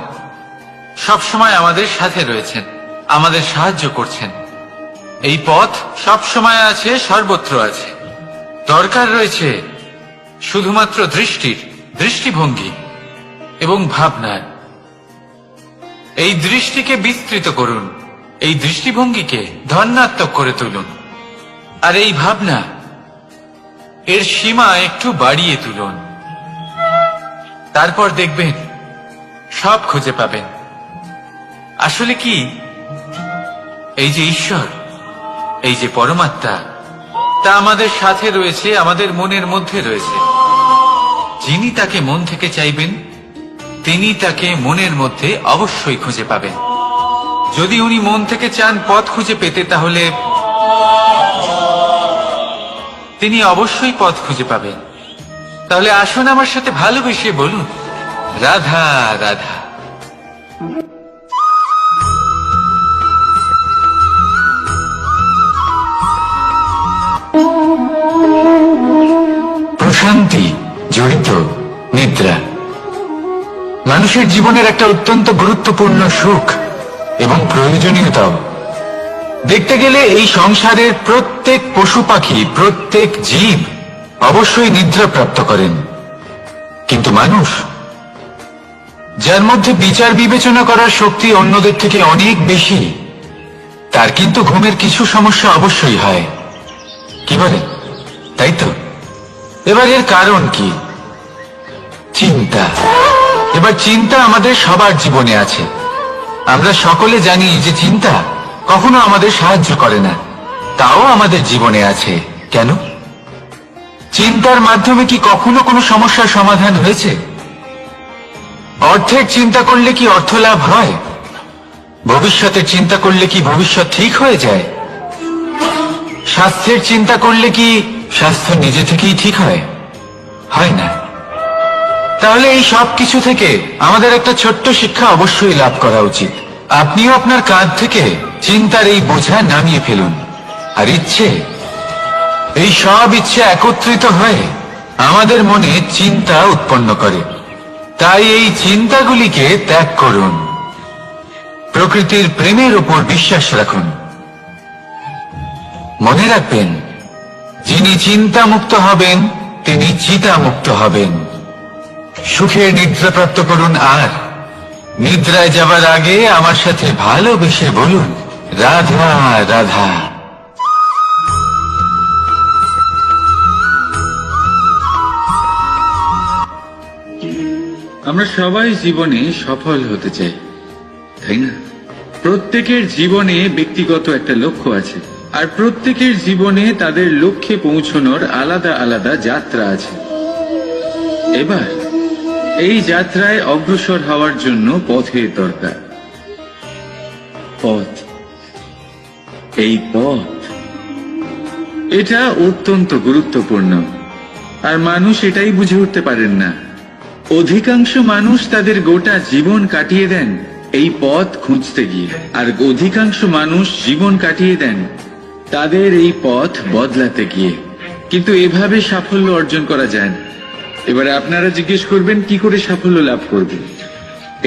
S2: সবসময় আমাদের সাথে রয়েছেন। আমাদের সাহায্য করছেন। এই পথ সব সময় আছে, সর্বত্র আছে। দরকার রয়েছে শুধুমাত্র দৃষ্টিভঙ্গি এবং ভাবনার। এই দৃষ্টিকে বিস্তৃত করুন, এই দৃষ্টিভঙ্গিকে ধনাত্মক করে তুলুন, আর এই ভাবনা এর সীমা একটু বাড়িয়ে তুলুন। তারপর দেখবেন সব খুঁজে পাবেন। আসলে কি, এই যে ঈশ্বর, এই যে পরমাত্মা, তা আমাদের সাথে রয়েছে, আমাদের মনের মধ্যে রয়েছে। যিনি তাকে মন থেকে চাইবেন, তিনি তাকে মনের মধ্যে অবশ্যই খুঁজে পাবেন। যদি উনি মন থেকে চান পথ খুঁজে পেতে, তাহলে তিনি অবশ্যই পথ খুঁজে পাবেন। তাহলে আসুন আমার সাথে ভালোবেসে বলুন, রাধা রাধা। প্রশান্তি জড়িত নিদ্রা মানুষের জীবনের একটা অত্যন্ত গুরুত্বপূর্ণ সুখ এবং প্রয়োজনীয়তাও। দেখতে গেলে এই সংসারের প্রত্যেক পশু পাখি, প্রত্যেক জীব অবশ্যই নিদ্রা প্রাপ্ত করেন, কিন্তু মানুষ, যার মধ্যে বিচার বিবেচনা করার শক্তি অন্যদের থেকে অনেক বেশি, তার কিন্তু ঘুমের কিছু সমস্যা অবশ্যই হয়। কি বলেন, তাই তো? এবার এর কারণ কি? চিন্তা। এবার চিন্তা আমাদের সবার জীবনে আছে। আমরা সকলে জানি যে চিন্তা কখনো আমাদের সাহায্য করে না, তাও আমাদের জীবনে আছে। কেন? চিন্তার মাধ্যমে কি কখনো কোনো সমস্যার সমাধান হয়েছে? অর্থের চিন্তা করলে কি অর্থ লাভ হয়? ভবিষ্যতের চিন্তা করলে কি ভবিষ্যৎ ঠিক হয়ে যায়? স্বাস্থ্যের চিন্তা করলে কি স্বাস্থ্য নিজে থেকেই ঠিক হয়? হয় না। তাহলে এই সব কিছু থেকে আমাদের একটা ছোট্ট শিক্ষা অবশ্যই লাভ করা উচিত। আপনিও আপনার কাঁধ থেকে চিন্তার এই বোঝা নামিয়ে ফেলুন। আর এই সব ইচ্ছে একত্রিত হয়ে আমাদের মনে চিন্তা উৎপন্ন করে। তাই এই চিন্তাগুলিকে ত্যাগ করুন। প্রকৃতির প্রেমের উপর বিশ্বাস রাখুন। মনে রাখবেন, যিনি চিন্তা মুক্ত হবেন তিনি চিতা মুক্ত হবেন। সুখের নিদ্রা প্রাপ্ত করুন, আর নিদ্রায় যাবার আগে আমার সাথে ভালোবেসে বলুন, রাধা রাধা।
S1: আমরা সবাই জীবনে সফল হতে চাই, তাই না? প্রত্যেকের জীবনে ব্যক্তিগত একটা লক্ষ্য আছে, আর প্রত্যেকের জীবনে তাদের লক্ষ্যে পৌঁছানোর আলাদা আলাদা যাত্রা আছে। এবার এই যাত্রায় অগ্রসর হওয়ার জন্য পথের দরকার। পথ, এই পথ, এটা অত্যন্ত গুরুত্বপূর্ণ, আর মানুষ এটাই বুঝে উঠতে পারেন না। অধিকাংশ মানুষ তাদের গোটা জীবন কাটিয়ে দেন এই পথ খুঁজতে গিয়ে, আর অধিকাংশ মানুষ জীবন কাটিয়ে দেন তাদের এই পথ বদলাতে গিয়ে। কিন্তু এভাবে সাফল্য অর্জন করা যায় না। এবারে আপনারা জিজ্ঞেস করবেন, কি করে সাফল্য লাভ করবে?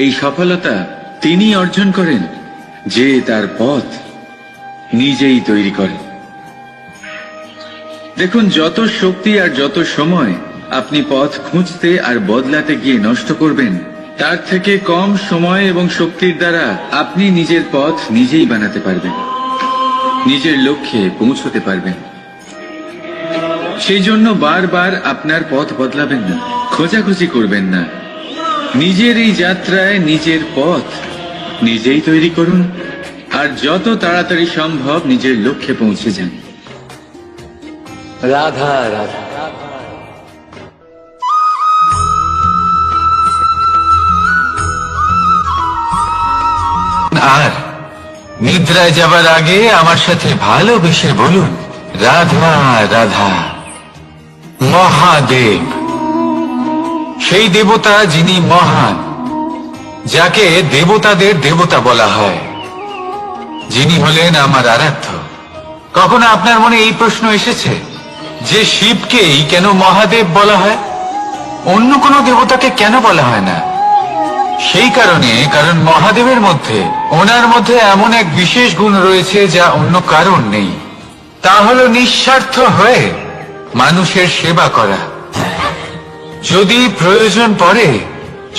S1: এই সফলতা তিনি অর্জন করেন যে তার পথ নিজেই তৈরি করেন। দেখুন, যত শক্তি আর যত সময় আপনি পথ খুঁজতে আর বদলাতে গিয়ে নষ্ট করবেন, তার থেকে কম সময় এবং শক্তির দ্বারা আপনি নিজের পথ নিজেই বানাতে পারবেন, নিজের লক্ষ্যে পৌঁছতে পারবেন। সেই জন্য বারবার আপনার পথ বদলাবেন না, খোঁজাখুঁজি করবেন না। নিজের এই যাত্রায় নিজের পথ নিজেই তৈরি করুন, আর যত তাড়াতাড়ি সম্ভব নিজের লক্ষ্যে পৌঁছে যান। রাধা রাধা।
S2: আর নিদ্রায় যাবার আগে আমার সাথে ভালোবেসে বলুন, রাধা রাধা। মহাদেব, সেই দেবতা যিনি মহান, যাকে দেবতাদের দেবতা বলা হয়, যিনি হলেন আমার আরাধ্য। কখনো আপনার মনে এই প্রশ্ন এসেছে যে শিবকেই কেন মহাদেব বলা হয়, অন্য কোনো দেবতাকে কেন বলা হয় না? সেই কারণ মহাদেবের মধ্যে, ওনার মধ্যে এমন এক বিশেষ গুণ রয়েছে যা অন্য কারণ নেই। তা হলো নিঃস্বার্থ হয়ে মানুষের সেবা করা। যদি প্রয়োজন পড়ে,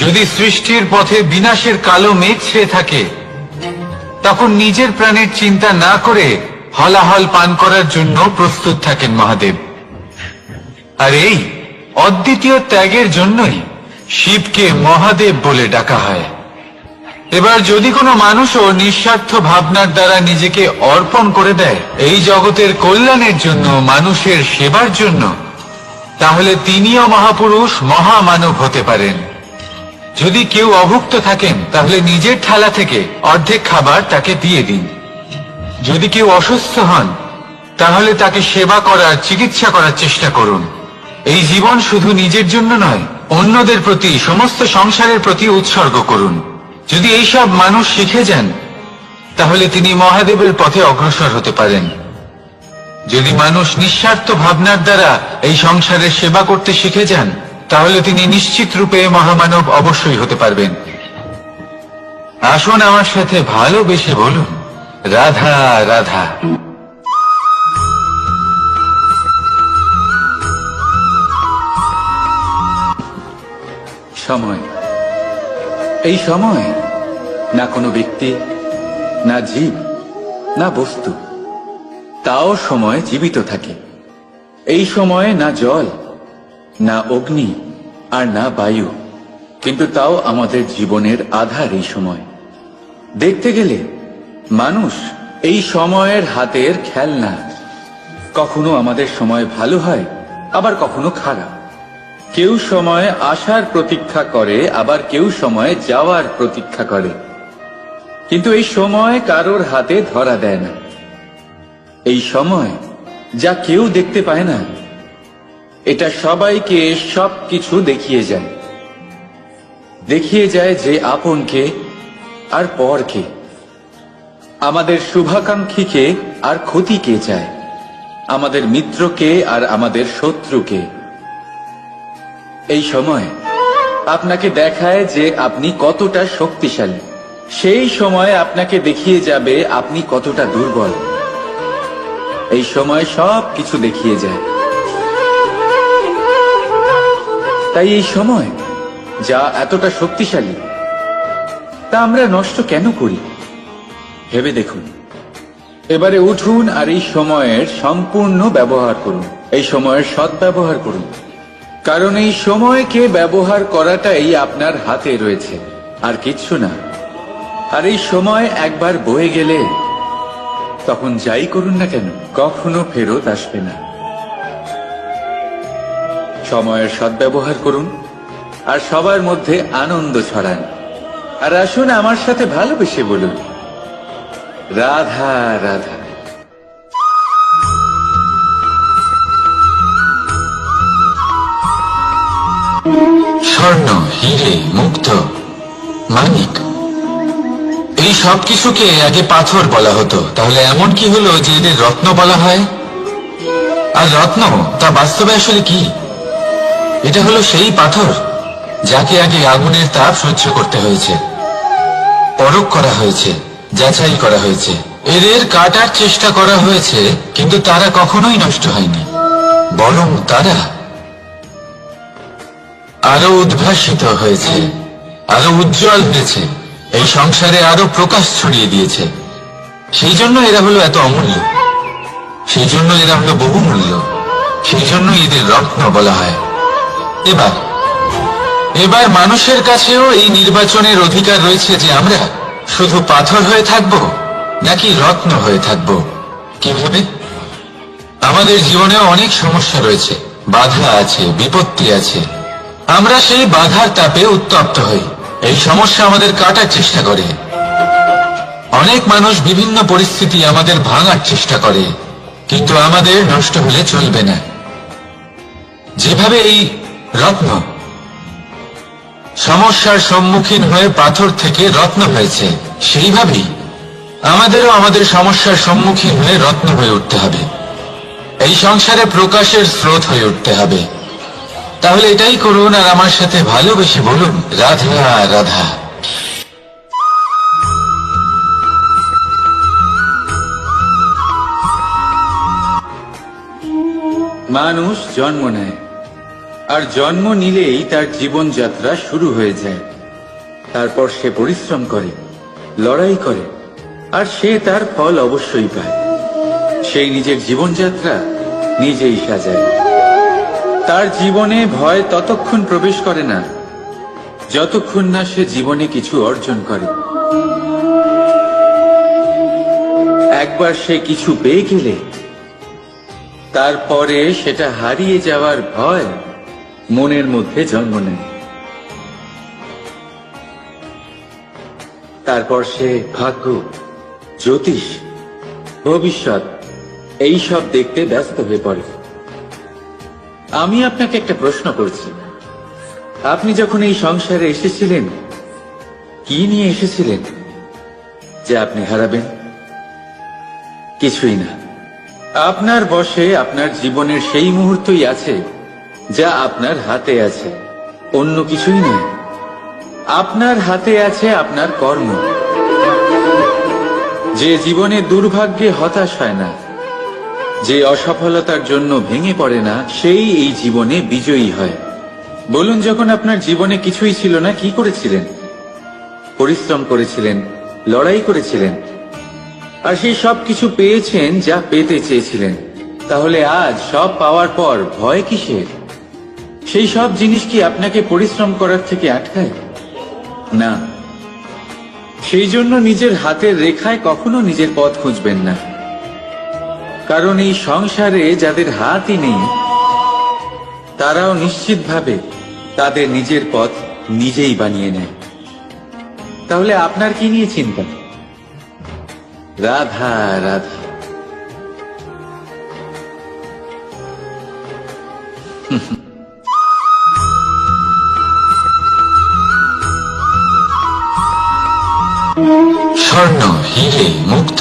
S2: যদি সৃষ্টির পথে বিনাশের কালো মেঘ ছেয়ে থাকে, তখন নিজের প্রাণের চিন্তা না করে হলাহল পান করার জন্য প্রস্তুত থাকেন মহাদেব। আর এই অদ্বিতীয় ত্যাগের জন্যই শিবকে মহাদেব বলে ডাকা হয়। এবার যদি কোনো মানুষও নিঃস্বার্থ ভাবনার দ্বারা নিজেকে অর্পণ করে দেয় এই জগতের কল্যাণের জন্য, মানুষের সেবার জন্য, তাহলে তিনিও মহাপুরুষ, মহামানব হতে পারেন। যদি কেউ অভুক্ত থাকেন, তাহলে নিজের থালা থেকে অর্ধেক খাবার তাকে দিয়ে দিন। যদি কেউ অসুস্থ হন, তাহলে তাকে সেবা করার, চিকিৎসা করার চেষ্টা করুন। এই জীবন শুধু নিজের জন্য নয়, অন্যদের প্রতি, সমস্ত সংসারের প্রতি উৎসর্গ করুন। যদি এইসব মানুষ শিখে যান, তাহলে তিনি মহাদেবের পথে অগ্রসর হতে পারেন। যদি মানুষ নিঃস্বার্থ ভাবনার দ্বারা এই সংসারের সেবা করতে শিখে যান, তাহলে তিনি নিশ্চিত রূপে মহামানব অবশ্যই হতে পারবেন। আসুন আমার সাথে ভালোবেসে বলুন, রাধা রাধা।
S3: সময়, এই সময় না কোনো ব্যক্তি, না জীব, না বস্তু, তাও সময় জীবিত থাকে। এই সময়ে না জল, না অগ্নি, আর না বায়ু, কিন্তু তাও আমাদের জীবনের আধার। এই সময় দেখতে গেলে মানুষ এই সময়ের হাতের খেলনা। কখনো আমাদের সময় ভালো হয়, আবার কখনো খারাপ। কেউ সময় আসার প্রতীক্ষা করে, আবার কেউ সময় যাওয়ার প্রতীক্ষা করে, কিন্তু এই সময় কারোর হাতে ধরা দেয় না। এই সময় যা কেউ দেখতে পায় না, এটা সবাইকে সবকিছু দেখিয়ে যায়। দেখিয়ে যায় যে আপনকে আর পরকে, আমাদের শুভাকাঙ্ক্ষীকে আর ক্ষতিকে চায়, আমাদের মিত্রকে আর আমাদের শত্রুকে। এই সময় আপনাকে দেখায় যে আপনি কতটা শক্তিশালী, সেই সময় আপনাকে দেখিয়ে যাবে আপনি কতটা দুর্বল। এই সময় সব কিছু দেখিয়ে যায়। তাই এই সময় যা এতটা শক্তিশালী, তা আমরা নষ্ট কেন করি? ভেবে দেখুন। এবারে উঠুন আর এই সময়ের সম্পূর্ণ ব্যবহার করুন, এই সময়ের সদ্ব্যবহার করুন। কারণ এই সময়কে ব্যবহার করাটাই আপনার হাতে রয়েছে, আর কিচ্ছু না। আর এই সময় একবার বয়ে গেলে, তখন যাই করুন না কেন, কখনো ফেরত আসবে না। সময়ের সদ্ব্যবহার করুন আর সবার মধ্যে আনন্দ ছড়ান। আর আসুন আমার সাথে ভালোবেসে বলুন, রাধা রাধা।
S2: স্বর্ণ, হিরে, মুক্ত, মানিক, এই সব কিছুকে আগে পাথর বলা হতো। তাহলে এমন কি হলো যে এদের রত্ন বলা হয়? আর রত্ন তা বাস্তবে আসলে কি? এটা হলো সেই পাথর যাকে আগে আগুনের তাপ সহ্য করতে হয়েছে, পরখ করা হয়েছে, যাচাই করা হয়েছে, এদের কাটার চেষ্টা করা হয়েছে, কিন্তু তারা কখনোই নষ্ট হয়নি, বরং তারা আরো উদ্ভাসিত হয়েছে, আরো উজ্জ্বল হয়েছে, এই সংসারে আরো প্রকাশ ছড়িয়ে দিয়েছে। সেই জন্য এরা হলো এত অমূল্য, সেই জন্য এরা হলো বহুমূল্য, সেই জন্য এদের রত্ন বলা হয়। এবার মানুষের কাছেও এই নির্বাচনের অধিকার রয়েছে যে আমরা শুধু পাথর হয়ে থাকব নাকি রত্ন হয়ে থাকব। কিভাবে? আমাদের জীবনেও অনেক সমস্যা রয়েছে, বাধা আছে, বিপত্তি আছে। আমরা সেই বাধার তাপে উত্তপ্ত হই, এই সমস্যা আমাদের কাটার চেষ্টা করে। অনেক মানুষ বিভিন্ন পরিস্থিতি আমাদের ভাঙার চেষ্টা করে, কিন্তু আমাদের নষ্ট হলে চলবে না। যেভাবে এই রত্ন সমস্যার সম্মুখীন হয়ে পাথর থেকে রত্ন হয়েছে, সেইভাবেই আমাদেরও আমাদের সমস্যার সম্মুখীন হয়ে রত্ন হয়ে উঠতে হবে, এই সংসারে প্রকাশের স্রোত হয়ে উঠতে হবে। তাহলে এটাই করুন আর আমার সাথে ভালোবেসে বলুন, রাধা রাধা।
S3: মানুষ জন্ম নেয়, আর জন্ম নিলেই তার জীবনযাত্রা শুরু হয়ে যায়। তারপর সে পরিশ্রম করে, লড়াই করে, আর সে তার ফল অবশ্যই পায়। সেই নিজের জীবনযাত্রা নিজেই সাজায়। তার জীবনে ভয় ততক্ষণ প্রবেশ করে না যতক্ষণ না সে জীবনে কিছু অর্জন করে। একবার সে কিছু পেয়ে গেলে তারপরে সেটা হারিয়ে যাওয়ার ভয় মনের মধ্যে জন্ম নেয়। তারপর সে ভাগ্য, জ্যোতিষ, ভবিষ্যৎ এই সব দেখতে ব্যস্ত হয়ে পড়ে। আমি আপনাকে একটা প্রশ্ন করছি, আপনি যখন এই সংসারে এসেছিলেন কি নিয়ে এসেছিলেন যে আপনি হারাবেন? কিছুই না। আপনার বশে আপনার জীবনের সেই মুহূর্তই আছে যা আপনার হাতে আছে, অন্য কিছুই নয়। আপনার হাতে আছে আপনার কর্ম। যে জীবনে দুর্ভাগ্যে হতাশ হয় না, যে অসফলতার জন্য ভেঙে পড়ে না, সেই এই জীবনে বিজয়ী হয়। বলুন, যখন আপনার জীবনে কিছুই ছিল না, কি করেছিলেন? পরিশ্রম করেছিলেন, লড়াই করেছিলেন, আর সেই সব কিছু পেয়েছেন যা পেতে চেয়েছিলেন। তাহলে আজ সব পাওয়ার পর ভয় কিসের? সেই সব জিনিস কি আপনাকে পরিশ্রম করার থেকে আটকায়? না। সেই জন্য নিজের হাতের রেখায় কখনো নিজের পথ খুঁজবেন না, কারণ এই সংসারে যাদের হাতই নেই তারাও নিশ্চিতভাবে তাদের নিজের পথ নিজেই বানিয়ে নেয়। তাহলে আপনার কি নিয়ে চিন্তা? রাধা রাধা।
S2: স্বর্ণ, হিরে, মুক্ত,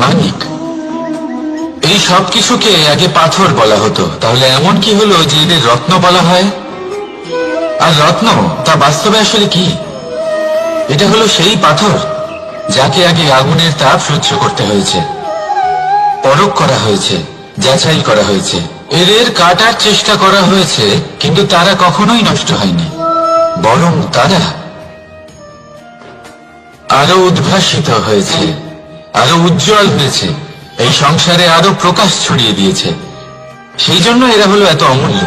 S2: মানিক, এই সব কিছুকে আগে পাথর বলা হতো। তাহলে এমন কি হলো যে এদের রত্ন বলা হয়? আর রত্ন তা বাস্তবে আসলে কি? এটা হলো সেই পাথর যাকে আগে আগুনের তাপ সহ্য করতে হয়েছে, পরখ করা হয়েছে, যাচাই করা হয়েছে, এদের কাটার চেষ্টা করা হয়েছে, কিন্তু তারা কখনোই নষ্ট হয়নি, বরং তারা আরো উদ্ভাসিত হয়েছে, আরো উজ্জ্বল হয়েছে, এই সংসারে আরো প্রকাশ ছড়িয়ে দিয়েছে। সেই জন্য এরা হলো এত অমূল্য,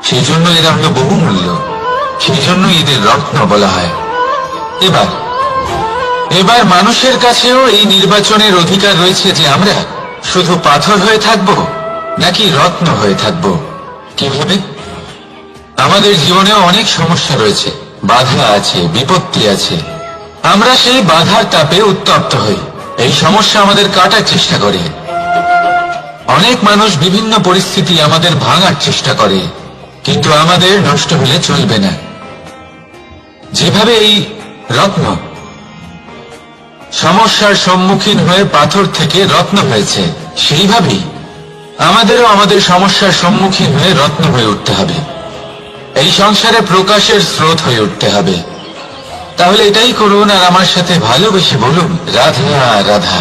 S2: সেই জন্য এরা হলো বহুমূল্য, সেই জন্য এদের রত্ন বলা হয়। এবার মানুষের কাছেও এই নির্বাচনের অধিকার রয়েছে যে আমরা শুধু পাথর হয়ে থাকব নাকি রত্ন হয়ে থাকব। কিভাবে? আমাদের জীবনেও অনেক সমস্যা রয়েছে, বাধা আছে, বিপত্তি আছে। আমরা সেই বাধার তাপে উত্তপ্ত হই, এই সমস্যা আমাদের কাটার চেষ্টা করে। অনেক মানুষ বিভিন্ন পরিস্থিতি আমাদের ভাঙার চেষ্টা করে, কিন্তু আমাদের নষ্ট হলে চলবে না। যেভাবে এই রত্ন সমস্যার সম্মুখীন হয়ে পাথর থেকে রত্ন হয়েছে, সেইভাবেই আমাদেরও আমাদের সমস্যার সম্মুখীন হয়ে রত্ন হয়ে উঠতে হবে, এই সংসারে প্রকাশের স্রোত হয়ে উঠতে হবে। তাহলে এটাই করুন, আর আমার সাথে ভালোবেসে বলুন, রাধা রাধা।